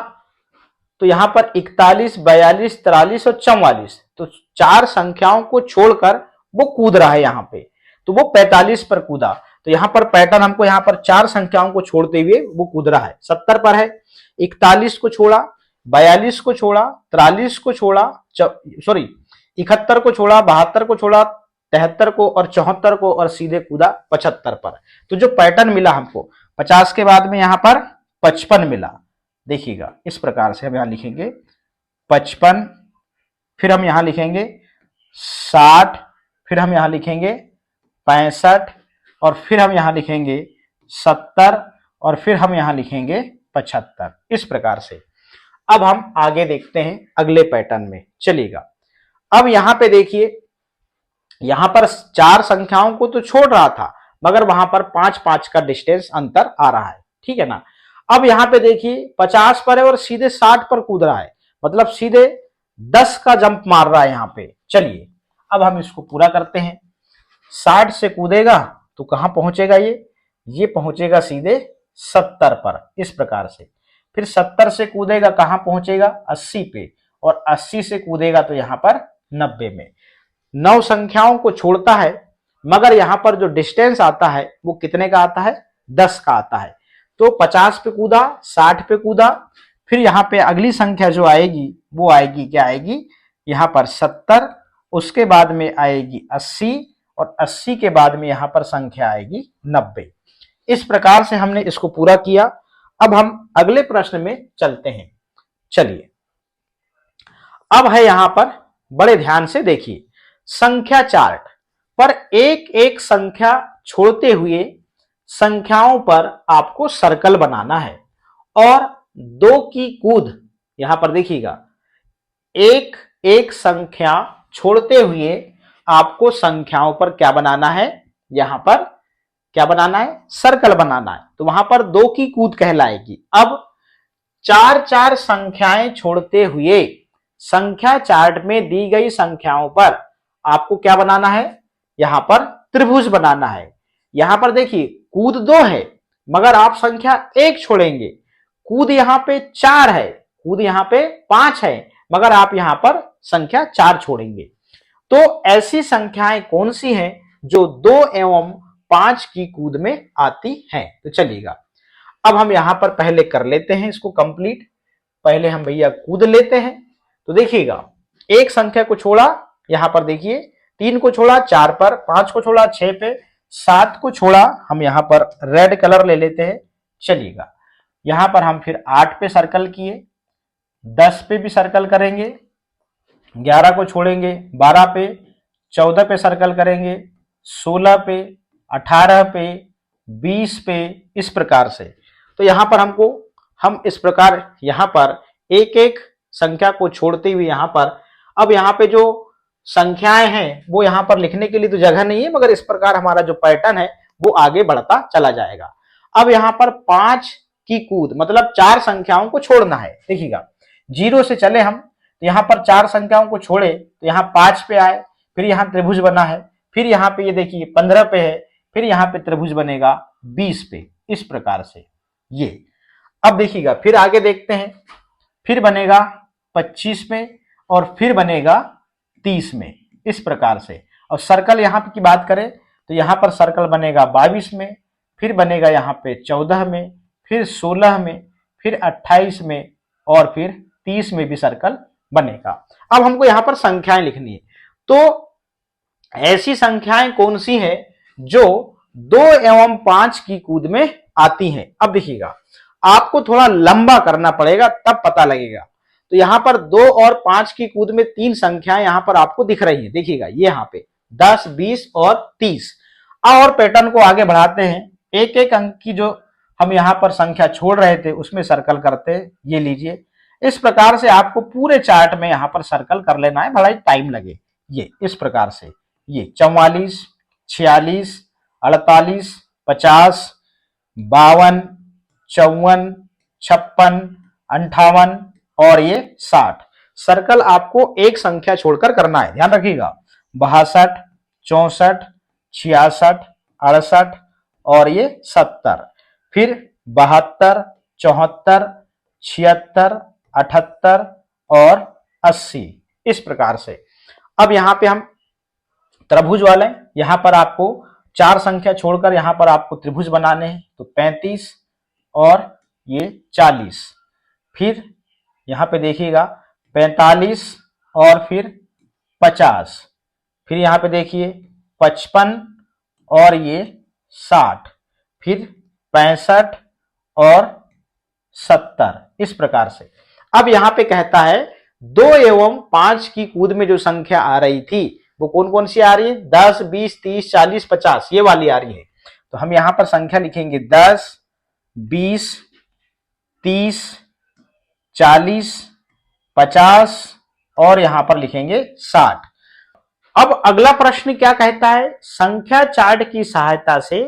तो यहां पर 41, 42, 43 और 44, तो 4 संख्याओं को छोड़कर वो कूद रहा है यहां पे। तो वो 45 पर कूदा। तो यहां पर पैटर्न हमको यहां पर 4 संख्याओं को छोड़ते हुए वो कूद रहा है। 70 पर है, 41 को छोड़ा, 42 को छोड़ा, 43 को छोड़ा, 71 को छोड़ा, 72 को छोड़ा, 73 को और 74 को और सीधे कूदा 75 पर। तो जो पैटर्न मिला हमको 50 के बाद में यहां पर 55 मिला। देखिएगा इस प्रकार से हम यहां लिखेंगे 55, फिर हम यहां लिखेंगे 60, फिर हम यहां लिखेंगे 65 और फिर हम यहां लिखेंगे 70 और फिर हम यहां लिखेंगे 75। इस प्रकार से अब हम आगे देखते हैं अगले पैटर्न में। चलिएगा अब यहां पे देखिए, यहां पर 4 संख्याओं को तो छोड़ रहा था मगर वहां पर 5-5 का डिस्टेंस अंतर आ रहा है, ठीक है ना। अब यहां पे देखिए 50 पर है और सीधे 60 पर कूद रहा है, मतलब सीधे 10 का जंप मार रहा है यहां पे। चलिए अब हम इसको पूरा करते हैं। 60 से कूदेगा तो कहां पहुंचेगा, ये पहुंचेगा सीधे 70 पर। इस प्रकार से फिर 70 से कूदेगा कहां पहुंचेगा, 80 पे। और 80 से कूदेगा तो यहां पर 90 में। 9 संख्याओं को छोड़ता है मगर यहां पर जो डिस्टेंस आता है वो कितने का आता है, 10 का आता है। तो 50 पे कूदा, 60 पे कूदा, फिर यहाँ पे अगली संख्या जो आएगी वो आएगी, क्या आएगी, यहाँ पर 70, उसके बाद में आएगी 80 और 80 के बाद में यहाँ पर संख्या आएगी 90। इस प्रकार से हमने इसको पूरा किया। अब हम अगले प्रश्न में चलते हैं। चलिए, अब है यहां पर, बड़े ध्यान से देखिए, संख्या चार्ट पर एक एक संख्या छोड़ते हुए संख्याओं पर आपको सर्कल बनाना है और 2 की कूद, यहां पर देखिएगा, एक एक संख्या छोड़ते हुए आपको संख्याओं पर क्या बनाना है, यहां पर क्या बनाना है, सर्कल बनाना है। तो वहां पर 2 की कूद कहलाएगी। अब 4 संख्याएं छोड़ते हुए संख्या चार्ट में दी गई संख्याओं पर आपको क्या बनाना है, यहां पर त्रिभुज बनाना है। यहां पर देखिए कूद 2 है मगर आप संख्या 1 छोड़ेंगे, कूद यहां पे 4 है, कूद यहां पे 5 है मगर आप यहां पर संख्या 4 छोड़ेंगे। तो ऐसी संख्याएं कौन सी हैं जो 2 एवं 5 की कूद में आती हैं। तो चलिएगा, अब हम यहां पर पहले कर लेते हैं इसको कंप्लीट। पहले हम भैया कूद लेते हैं। तो देखिएगा, एक संख्या को छोड़ा, यहां पर देखिए 3 को छोड़ा 4 पर, 5 को छोड़ा 6 पे, 7 को छोड़ा, हम यहां पर रेड कलर ले लेते हैं। चलिएगा, यहां पर हम फिर 8 पे सर्कल किए, 10 पे भी सर्कल करेंगे, 11 को छोड़ेंगे 12 पे, 14 पे सर्कल करेंगे, 16 पे, 18 पे, 20 पे, इस प्रकार से। तो यहां पर हम इस प्रकार यहां पर एक एक संख्या को छोड़ते हुए यहां पर, अब यहां पे जो संख्याएं हैं वो यहां पर लिखने के लिए तो जगह नहीं है मगर इस प्रकार हमारा जो पैटर्न है वो आगे बढ़ता चला जाएगा। अब यहां पर 5 की कूद मतलब 4 संख्याओं को छोड़ना है। देखिएगा, 0 से चले हम, तो यहां पर 4 संख्याओं को छोड़े तो यहां 5 पे आए, फिर यहां त्रिभुज बना है, फिर यहां पे ये देखिए 15 पे है, फिर यहां पे त्रिभुज बनेगा 20 पे, इस प्रकार से ये। अब देखिएगा, फिर आगे देखते हैं, फिर बनेगा 25 में और फिर बनेगा 30 में, इस प्रकार से। और सर्कल यहां की बात करें तो यहां पर सर्कल बनेगा 22 में, फिर बनेगा यहां पे 14 में, फिर 16 में, फिर 28 में और फिर 30 में भी सर्कल बनेगा। अब हमको यहां पर संख्याएं लिखनी है। तो ऐसी संख्याएं कौन सी है जो 2 एवं 5 की कूद में आती हैं। अब देखिएगा, आपको थोड़ा लंबा करना पड़ेगा तब पता लगेगा। तो यहां पर 2 और 5 की कूद में 3 संख्याएं यहां पर आपको दिख रही हैं। देखिएगा, ये यहां पे 10, 20 और 30। और पैटर्न को आगे बढ़ाते हैं, एक एक अंक की जो हम यहां पर संख्या छोड़ रहे थे उसमें सर्कल करते हैं। ये लीजिए, इस प्रकार से आपको पूरे चार्ट में यहां पर सर्कल कर लेना है, भला ही टाइम लगे। ये इस प्रकार से, ये 44, 46, 48, 50, 52, 54, 56, 58 और ये 60 सर्कल आपको एक संख्या छोड़कर करना है। ध्यान रखिएगा, 62, 64, 66, 68 और ये 70, फिर 72, 74, 76, 78 और 80, इस प्रकार से। अब यहां पे हम त्रिभुज वाले, यहां पर आपको 4 संख्या छोड़कर यहां पर आपको त्रिभुज बनाने हैं। तो 35 और ये 40, फिर यहां पे देखिएगा 45 और फिर 50, फिर यहां पे देखिए 55 और ये 60, फिर 65 और 70, इस प्रकार से। अब यहां पे कहता है 2 एवं 5 की कूद में जो संख्या आ रही थी वो कौन कौन सी आ रही है, 10, 20, 30, 40, 50, ये वाली आ रही है। तो हम यहां पर संख्या लिखेंगे 10, 20, 30, 40, 50 और यहां पर लिखेंगे 60। अब अगला प्रश्न क्या कहता है, संख्या चार्ट की सहायता से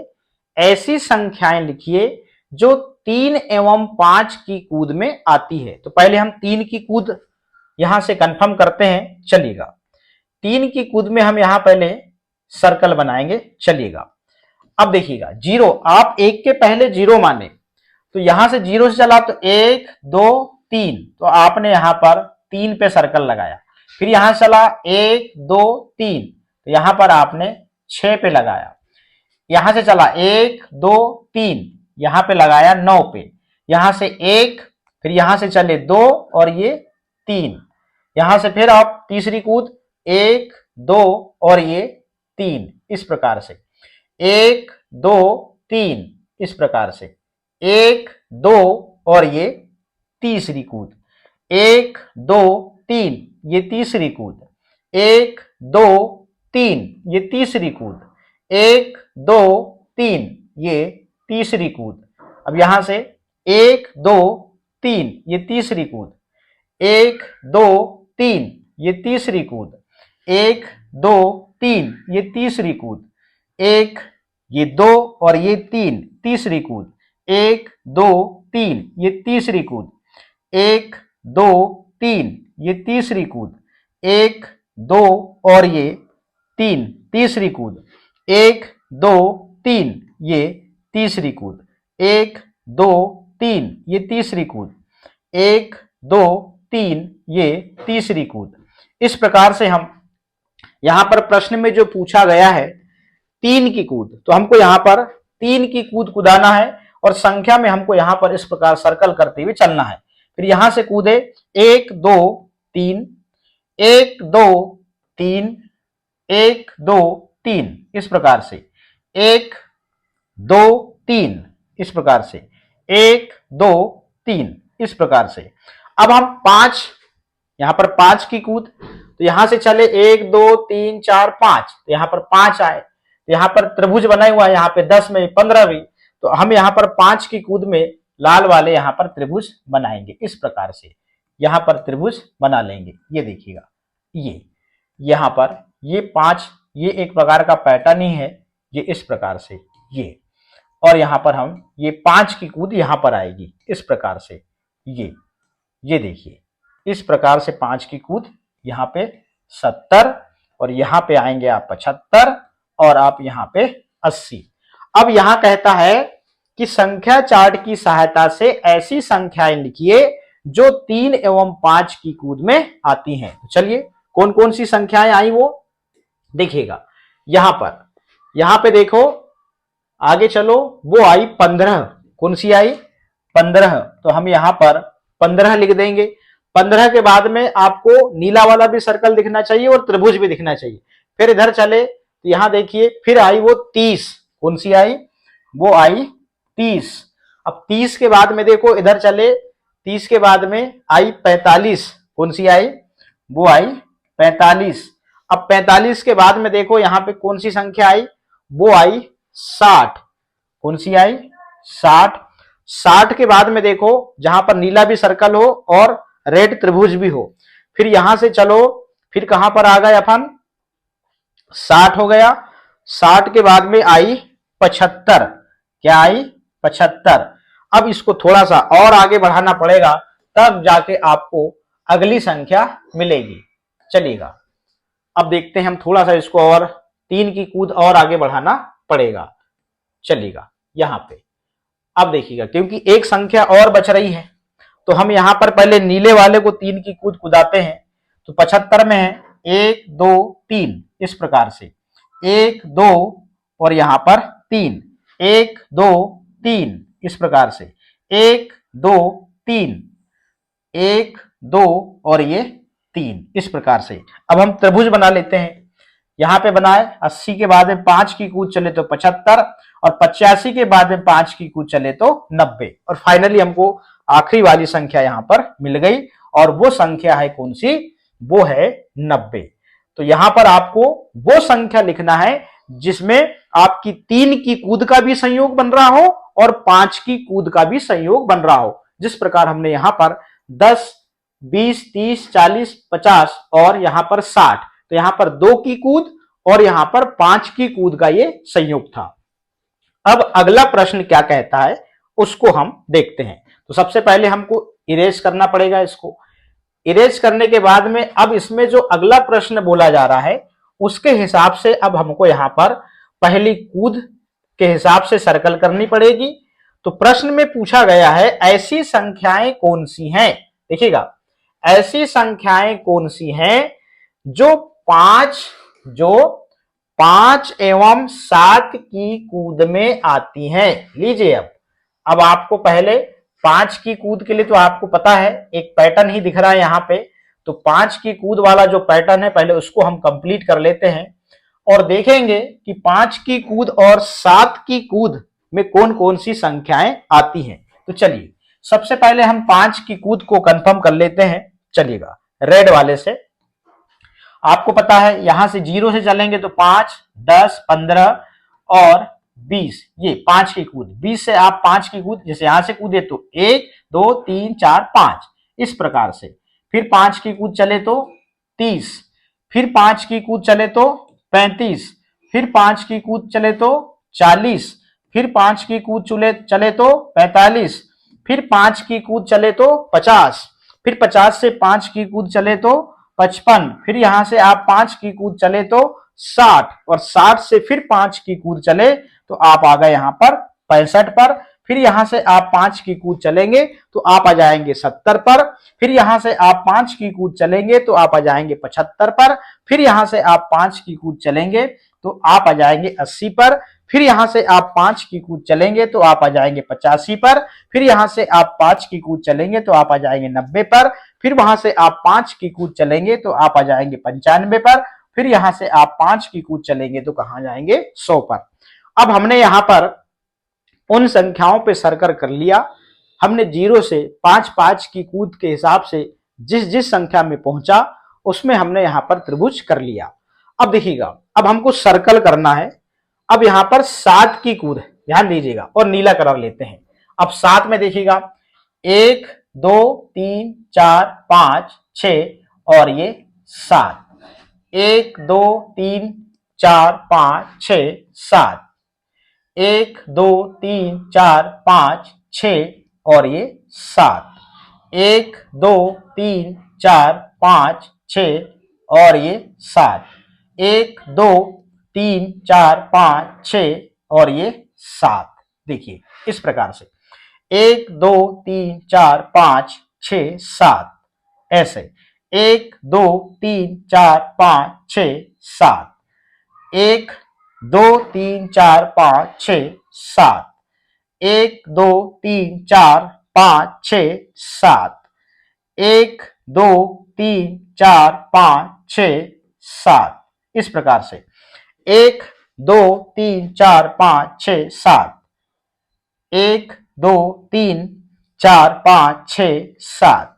ऐसी संख्याएं लिखिए जो 3 एवं 5 की कूद में आती है। तो पहले हम 3 की कूद यहां से कंफर्म करते हैं। चलिएगा, 3 की कूद में हम यहां पहले सर्कल बनाएंगे। चलिएगा, अब देखिएगा 0, आप 1 के पहले 0 माने, तो यहां से 0 से चला तो 1, 2, 3, तो आपने यहां पर 3 पे सर्कल लगाया। फिर यहां चला 1, 2, 3, तो यहां पर आपने 6 पे लगाया। यहां से चला 1, 2, 3, यहां पे लगाया 9 पे। यहां से 1, फिर यहां से चले 2 और ये 3, यहां से फिर आप तीसरी कूद 1 2 और ये 3, इस प्रकार से 1 2 3, इस प्रकार से 1 2 और ये तीसरी कूद 1 2 3, ये तीसरी कूद 1 2 3, ये तीसरी कूद 1 2 3, ये तीसरी कूद। अब यहां से 1 2 3, ये तीसरी कूद 1 2 3, ये तीसरी कूद 1 2 3, ये तीसरी कूद 1 ये 2 और ये 3, तीसरी कूद 1 2 3, ये तीसरी कूद 1 2 3, ये तीसरी कूद 1 2 और ये 3, तीसरी कूद 1 2 3, ये तीसरी कूद 1 2 3, ये तीसरी कूद 1 2 3, ये तीसरी कूद। इस प्रकार से हम यहां पर प्रश्न में जो पूछा गया है 3 की कूद, तो हमको यहां पर 3 की कूद कुदाना है और संख्या में हमको यहां पर इस प्रकार सर्कल करते हुए चलना है। फिर यहां से कूदे 1 2 3 1 2 3 1 2 3, इस प्रकार से 1 2 3, इस प्रकार से 1 2 3, इस प्रकार से। अब हम 5, यहां पर 5 की कूद, तो यहां से चले 1 2 3 4 5, तो यहां पर 5 आए, तो यहां पर त्रिभुज बना हुआ है, यहां पे 10 में 15 भी, तो हम यहां पर 5 की कूद में लाल वाले यहां पर त्रिभुज बनाएंगे। इस प्रकार से यहां पर त्रिभुज बना लेंगे। ये देखिएगा, ये यहां पर ये 5, ये एक प्रकार का पैटर्न ही है, ये इस प्रकार से ये, और यहां पर हम ये 5 की कूद यहां पर आएगी इस प्रकार से, ये देखिए इस प्रकार से 5 की कूद यहां पे 70, और यहां पे आएंगे आप 75, और आप यहां पे 80। अब यहां कहता है कि संख्या चार्ट की सहायता से ऐसी संख्याएं लिखिए जो 3 एवं 5 की कूद में आती हैं। तो चलिए कौन कौन सी संख्याएं आई वो देखिएगा। यहां पे देखो, आगे चलो, वो आई 15, कौन सी आई 15, तो हम यहां पर 15 लिख देंगे। 15 के बाद में आपको नीला वाला भी सर्कल दिखना चाहिए और त्रिभुज भी दिखना चाहिए। फिर इधर चले तो यहां देखिए फिर आई वो 30, कौन सी आई, वो आई 30। अब 30 के बाद में देखो इधर चले, 30 के बाद में आई 45, कौन सी आई, वो आई 45। अब 45 के बाद में देखो यहां पे कौन सी संख्या आई, वो आई 60, कौन सी आई 60। 60 के बाद में देखो जहां पर नीला भी सर्कल हो और रेड त्रिभुज भी हो। फिर यहां से चलो, फिर कहां पर आ गए अपन, 60 हो गया। 60 के बाद में आई 75, क्या आई 75। अब इसको थोड़ा सा और आगे बढ़ाना पड़ेगा, तब जाके आपको अगली संख्या मिलेगी। चलिएगा अब देखते हैं हम, थोड़ा सा इसको और 3 की कूद और आगे बढ़ाना पड़ेगा। चलिएगा यहां पे अब देखिएगा, क्योंकि एक संख्या और बच रही है, तो हम यहां पर पहले नीले वाले को 3 की कूद कुदाते हैं। तो 75 में है 1 2 3, इस प्रकार से 1 2 और यहां पर 3, 1 2 3, इस प्रकार से 1 2 3, 1 2 और ये 3, इस प्रकार से। अब हम त्रिभुज बना लेते हैं। यहां पे बनाए 80 के बाद में 5 की कूद चले तो 75, और 85 के बाद में 5 की कूद चले तो 90, और फाइनली हमको आखिरी वाली संख्या यहां पर मिल गई, और वो संख्या है कौन सी, वो है 90। तो यहां पर आपको वो संख्या लिखना है जिसमें आपकी 3 की कूद का भी संयोग बन रहा हो और 5 की कूद का भी संयोग बन रहा हो। जिस प्रकार हमने यहां पर 10 20 30 40 50 और यहां पर 60, तो यहां पर 2 की कूद और यहां पर 5 की कूद का ये संयोग था। अब अगला प्रश्न क्या कहता है उसको हम देखते हैं। तो सबसे पहले हमको इरेज करना पड़ेगा इसको। इरेज करने के बाद में अब इसमें जो अगला प्रश्न बोला जा रहा है उसके हिसाब से अब हमको यहां पर पहली कूद के हिसाब से सर्कल करनी पड़ेगी। तो प्रश्न में पूछा गया है ऐसी संख्याएं कौन सी हैं, देखिएगा ऐसी संख्याएं कौन सी हैं जो 5 एवं 7 की कूद में आती हैं। लीजिए अब आपको पहले 5 की कूद के लिए तो आपको पता है एक पैटर्न ही दिख रहा है यहाँ पे। तो 5 की कूद वाला जो पैटर्न है पहले उसको हम कंप्लीट कर लेते हैं और देखेंगे कि 5 की कूद और 7 की कूद में कौन कौन सी संख्याएं आती हैं। तो चलिए सबसे पहले हम 5 की कूद को कंफर्म कर लेते हैं। चलिएगा रेड वाले से, आपको पता है यहां से 0 से चलेंगे तो 5, 10, 15 और 20, ये 5 की कूद। 20 से आप 5 की कूद, जैसे यहां से कूदे तो 1, 2, 3, 4, 5 इस प्रकार से। फिर 5 की कूद चले तो 30, फिर 5 की कूद चले तो 35, फिर 5 की कूद चले तो 40, फिर 5 की कूद चले तो 45, फिर 5 की कूद चले तो 50, फिर 50 से 5 की कूद चले तो 55, फिर यहां से आप 5 की कूद चले तो 60 और 60 से फिर 5 की कूद चले तो आप आ गए यहां पर 65 पर। फिर यहां से आप 5 की कूद चलेंगे तो आप आ जाएंगे 70 पर। फिर यहां से आप 5 की कूद चलेंगे तो आप आ जाएंगे 75 पर। फिर यहां से आप 5 की कूद चलेंगे तो आप आ जाएंगे 80 पर। फिर यहां से आप 5 की कूद चलेंगे तो आप आ जाएंगे 85 पर। फिर यहां से आप 5 की कूद चलेंगे तो आप आ जाएंगे 90 पर। फिर वहां से आप 5 की कूद चलेंगे तो आप आ जाएंगे 95 पर। फिर यहां से आप 5 की कूद चलेंगे तो कहां जाएंगे 100 पर। अब हमने यहां पर उन संख्याओं पे सर्कल कर लिया। हमने 0 से 5-5 की कूद के हिसाब से जिस जिस संख्या में पहुंचा उसमें हमने यहां पर त्रिभुज कर लिया। अब देखिएगा, अब हमको सर्कल करना है। अब यहां पर 7 की कूद, ध्यान दीजिएगा, और नीला कलर लेते हैं। अब 7 में देखिएगा 1, 2, 3, 4, 5, 6 और ये 7। 1, 2, 3, 4, 5, 6, 7। 1, 2, 3, 4, 5, 6 और ये 7। 1, 2, 3, 4, 5, 6 और ये 7। 1, 2, 3, 4, 5, 6 और ये 7। देखिए इस प्रकार से 1, 2, 3, 4, 5, 6, 7 ऐसे। 1, 2, 3, 4, 5, 6, 7। 1, 2, 3, 4, 5, 6, 7। 1, 2, 3, 4, 5, 6, 7। 1, 2, 3, 4, 5, 6, 7 इस प्रकार से। 1, 2, 3, 4, 5, 6, 7। 1, 2, 3, 4, 5, 6, 7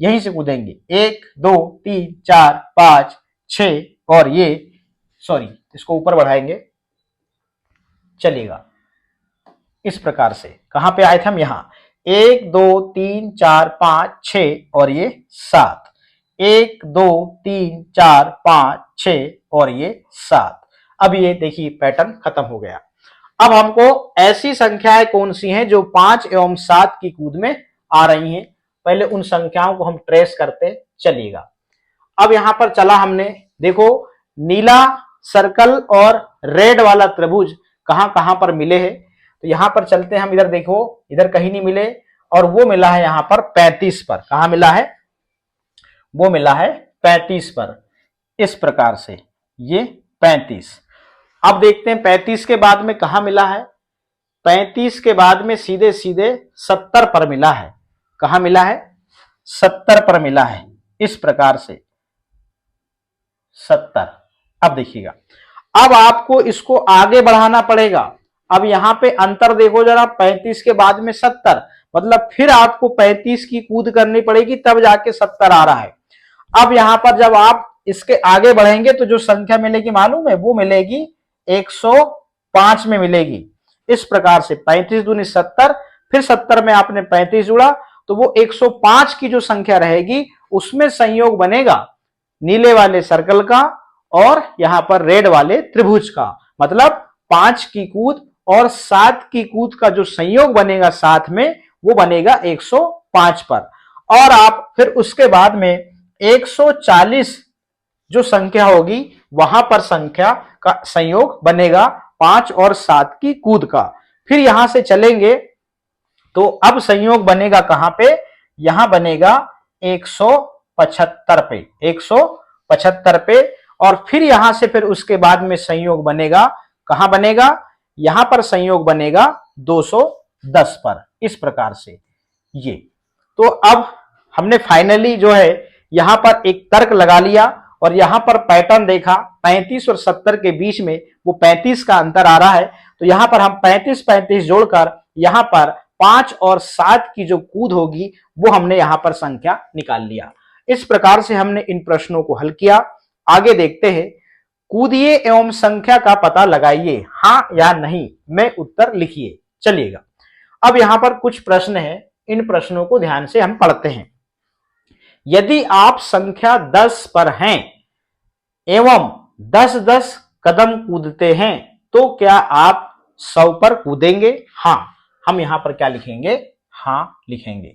यहीं से कूदेंगे। 1, 2, 3, 4, 5, 6 और ये, सॉरी इसको ऊपर बढ़ाएंगे, चलिएगा इस प्रकार से। कहां पे आए थे हम? यहां 1, 2, 3, 4, 5, 6 और ये 7। 1, 2, 3, 4, 5, 6 और ये 7। अब ये देखिए पैटर्न खत्म हो गया। अब हमको ऐसी संख्याएं कौन सी हैं जो 5 एवं 7 की कूद में आ रही हैं, पहले उन संख्याओं को हम ट्रेस करते चलिएगा। अब यहां पर चला हमने, देखो नीला सर्कल और रेड वाला त्रिभुज कहां कहां पर मिले हैं। तो यहां पर चलते हैं हम, इधर देखो, इधर कहीं नहीं मिले और वो मिला है यहां पर 35 पर। कहां मिला है? वो मिला है 35 पर इस प्रकार से, ये 35। अब देखते हैं 35 के बाद में कहां मिला है। 35 के बाद में सीधे सीधे 70 पर मिला है। कहां मिला है? 70 पर मिला है इस प्रकार से 70। अब देखिएगा, अब आपको इसको आगे बढ़ाना पड़ेगा। अब यहां पे अंतर देखो जरा, 35 के बाद में 70, मतलब फिर आपको 35 की कूद करनी पड़ेगी तब जाके 70 आ रहा है। अब यहां पर जब आप इसके आगे बढ़ेंगे तो जो संख्या मिलेगी मालूम है? वो मिलेगी 105 में मिलेगी इस प्रकार से। 35 दूनी 70, फिर 70 में आपने 35 जुड़ा तो वो 105 की जो संख्या रहेगी उसमें संयोग बनेगा नीले वाले सर्कल का और यहां पर रेड वाले त्रिभुज का। मतलब 5 की कूद और 7 की कूद का जो संयोग बनेगा साथ में, वो बनेगा 105 पर। और आप फिर उसके बाद में 140 जो संख्या होगी वहां पर संख्या का संयोग बनेगा 5 और 7 की कूद का। फिर यहां से चलेंगे तो अब संयोग बनेगा कहां पे? यहां बनेगा 175 पे, 175 पे। और फिर यहां से फिर उसके बाद में संयोग बनेगा, कहां बनेगा? यहां पर संयोग बनेगा 210 पर इस प्रकार से। ये। तो अब हमने फाइनली जो है यहां पर एक तर्क लगा लिया और यहां पर पैटर्न देखा 35 और 70 के बीच में वो 35 का अंतर आ रहा है। तो यहां पर हम 35-35 जोड़कर यहां पर 5 और 7 की जो कूद होगी वो हमने यहां पर संख्या निकाल लिया। इस प्रकार से हमने इन प्रश्नों को हल किया। आगे देखते हैं, कूदिए एवं संख्या का पता लगाइए, हां या नहीं में उत्तर लिखिए। चलिएगा, अब यहां पर कुछ प्रश्न है, इन प्रश्नों को ध्यान से हम पढ़ते हैं। यदि आप संख्या 10 पर हैं एवं 10-10 कदम कूदते हैं तो क्या आप 100 पर कूदेंगे? हां। हम यहां पर क्या लिखेंगे? हां लिखेंगे।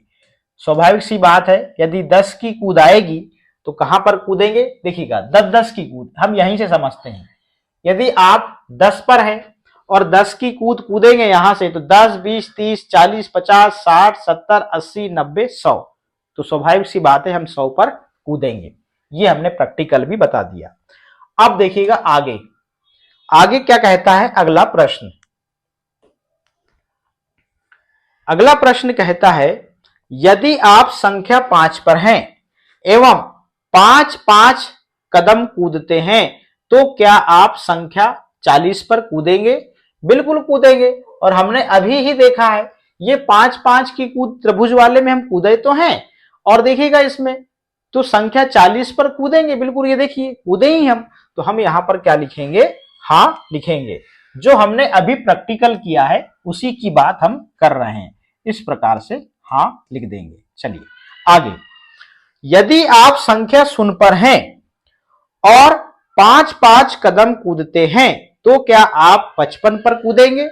स्वाभाविक सी बात है, यदि 10 की कूद आएगी तो कहां पर कूदेंगे? देखिएगा, 10-10 की कूद हम यहीं से समझते हैं। यदि आप 10 पर हैं और 10 की कूद कूदेंगे यहां से तो 10, 20, 30, 40, 50, 60, 70, 80, 90, 100, तो स्वाभाविक सी बात है हम 100 पर कूदेंगे। ये हमने प्रैक्टिकल भी बता दिया। अब देखिएगा आगे, आगे क्या कहता है अगला प्रश्न। अगला प्रश्न कहता है, यदि आप संख्या 5 पर हैं एवं 5-5 कदम कूदते हैं तो क्या आप संख्या 40 पर कूदेंगे? बिल्कुल कूदेंगे। और हमने अभी ही देखा है ये 5-5 की कूद त्रिभुज वाले में हम कूदे तो हैं, और देखिएगा इसमें तो संख्या 40 पर कूदेंगे, बिल्कुल ये देखिए कूदे ही हम। तो हम यहां पर क्या लिखेंगे? हां लिखेंगे। जो हमने अभी प्रैक्टिकल किया है उसी की बात हम कर रहे हैं, इस प्रकार से हां लिख देंगे। चलिए आगे, यदि आप संख्या 0 पर हैं और 5-5 कदम कूदते हैं तो क्या आप 55 पर कूदेंगे?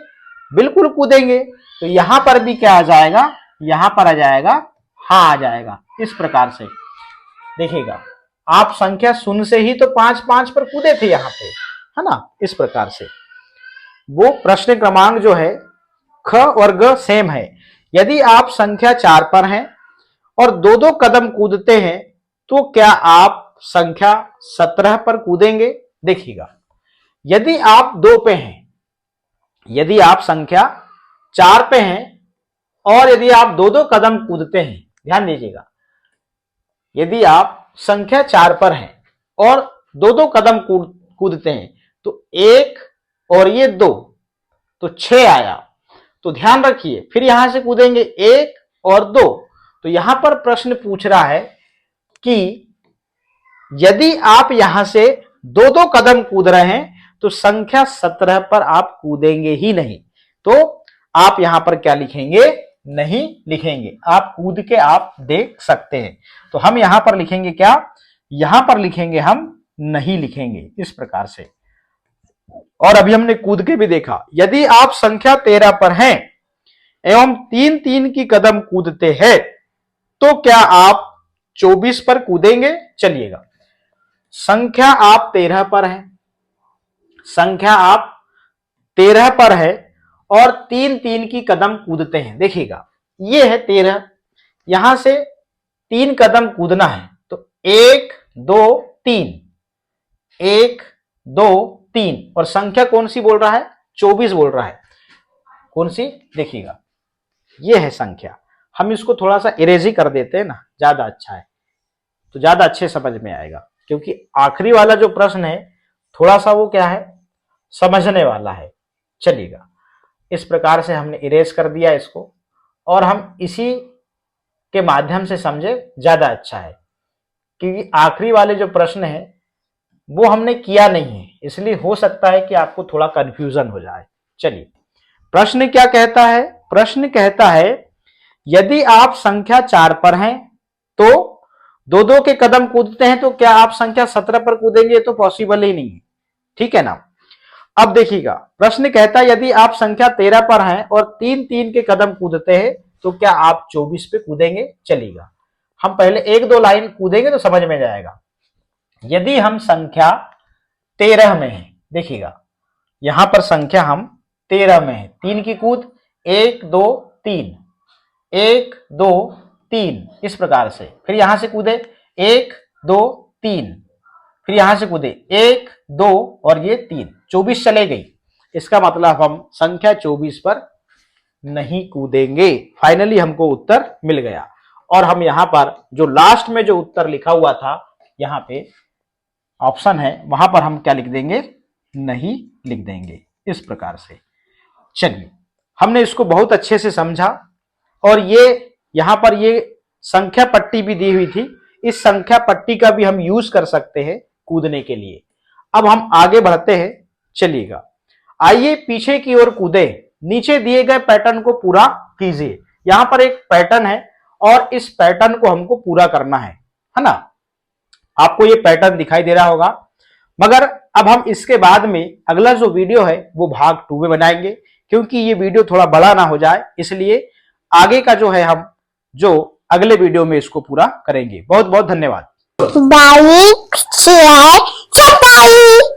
बिल्कुल कूदेंगे। तो यहां पर भी क्या आ जाएगा? यहां पर आ जाएगा हां आ जाएगा। इस प्रकार से देखिएगा, आप संख्या 0 से ही तो 5-5 पर कूदे थे यहां पे, है ना। इस प्रकार से वो प्रश्न क्रमांक जो है ख और ग सेम है। यदि आप संख्या 4 पर हैं और 2-2 कदम कूदते हैं तो क्या आप संख्या 17 पर कूदेंगे? देखिएगा, यदि आप 2 पे हैं, यदि आप संख्या 4 पे हैं और यदि आप 2-2 कदम कूदते हैं, ध्यान दीजिएगा, यदि आप संख्या 4 पर हैं और 2-2 कदम कूदते हैं तो 1 और ये 2 तो 6 आया। तो ध्यान रखिए, फिर यहां से कूदेंगे 1 और 2। तो यहां पर प्रश्न पूछ रहा है कि यदि आप यहां से 2-2 कदम कूद रहे हैं तो संख्या 17 पर आप कूदेंगे ही नहीं। तो आप यहां पर क्या लिखेंगे? नहीं लिखेंगे। आप कूद के आप देख सकते हैं। तो हम यहां पर लिखेंगे क्या? यहां पर लिखेंगे हम नहीं लिखेंगे, इस प्रकार से। और अभी हमने कूद के भी देखा, यदि आप संख्या 13 पर हैं एवं 3-3 की कदम कूदते हैं तो क्या आप 24 पर कूदेंगे? चलिएगा, संख्या आप 13 पर है, संख्या आप 13 पर है और 3-3 की कदम कूदते हैं। देखिएगा, ये है 13, यहां से 3 कदम कूदना है तो 1 2 3, 1 2 3, और संख्या कौन सी बोल रहा है? 24 बोल रहा है। कौन सी? देखिएगा, ये है संख्या। हम इसको थोड़ा सा इरेजी कर देते हैं ना, ज्यादा अच्छा है, तो ज्यादा अच्छे समझ में आएगा, क्योंकि आखिरी वाला जो प्रश्न है थोड़ा सा वो क्या है, समझने वाला है। चलिएगा, इस प्रकार से हमने इरेज कर दिया इसको, और हम इसी के माध्यम से समझे ज्यादा अच्छा है, क्योंकि आखिरी वाले जो प्रश्न है वो हमने किया नहीं है, इसलिए हो सकता है कि आपको थोड़ा कंफ्यूजन हो जाए। चलिए, प्रश्न क्या कहता है? प्रश्न कहता है, यदि आप संख्या 4 पर हैं तो 2-2 के कदम कूदते हैं तो क्या आप संख्या 17 पर कूदेंगे? तो पॉसिबल ही नहीं है, ठीक है ना। अब देखिएगा, प्रश्न कहता है यदि आप संख्या 13 पर हैं और 3-3 के कदम कूदते हैं तो क्या आप 24 पे कूदेंगे? चलिएगा, हम पहले 1-2 लाइन कूदेंगे तो समझ में जाएगा। यदि हम संख्या 13 में है, देखिएगा यहां पर संख्या हम 13 में है, 3 की कूद 1 2 3, 1 2 3, इस प्रकार से। फिर यहां से कूदे 1 2 3, फिर यहां से कूदे 1 2 और ये 3, 24 चले गई। इसका मतलब हम संख्या 24 पर नहीं कूदेंगे। फाइनली हमको उत्तर मिल गया और हम यहां पर जो लास्ट में जो उत्तर लिखा हुआ था, यहां पे ऑप्शन है, वहां पर हम क्या लिख देंगे, नहीं लिख देंगे इस प्रकार से। चलिए, हमने इसको बहुत अच्छे से समझा और ये यहां पर ये संख्या पट्टी भी दी हुई थी, इस संख्या पट्टी का भी हम यूज कर सकते हैं कूदने के लिए। अब हम आगे बढ़ते हैं, चलिएगा, आइए पीछे की ओर कूदे, नीचे दिए गए पैटर्न को पूरा कीजिए। यहां पर एक पैटर्न है और इस पैटर्न को हमको पूरा करना है ना। आपको ये पैटर्न दिखाई दे रहा होगा, मगर अब हम इसके बाद में अगला जो वीडियो है वो भाग 2 में बनाएंगे, क्योंकि ये वीडियो थोड़ा बड़ा ना हो जाए, इसलिए आगे का जो है हम जो अगले वीडियो में इसको पूरा करेंगे। बहुत बहुत धन्यवाद। Like share subscribe.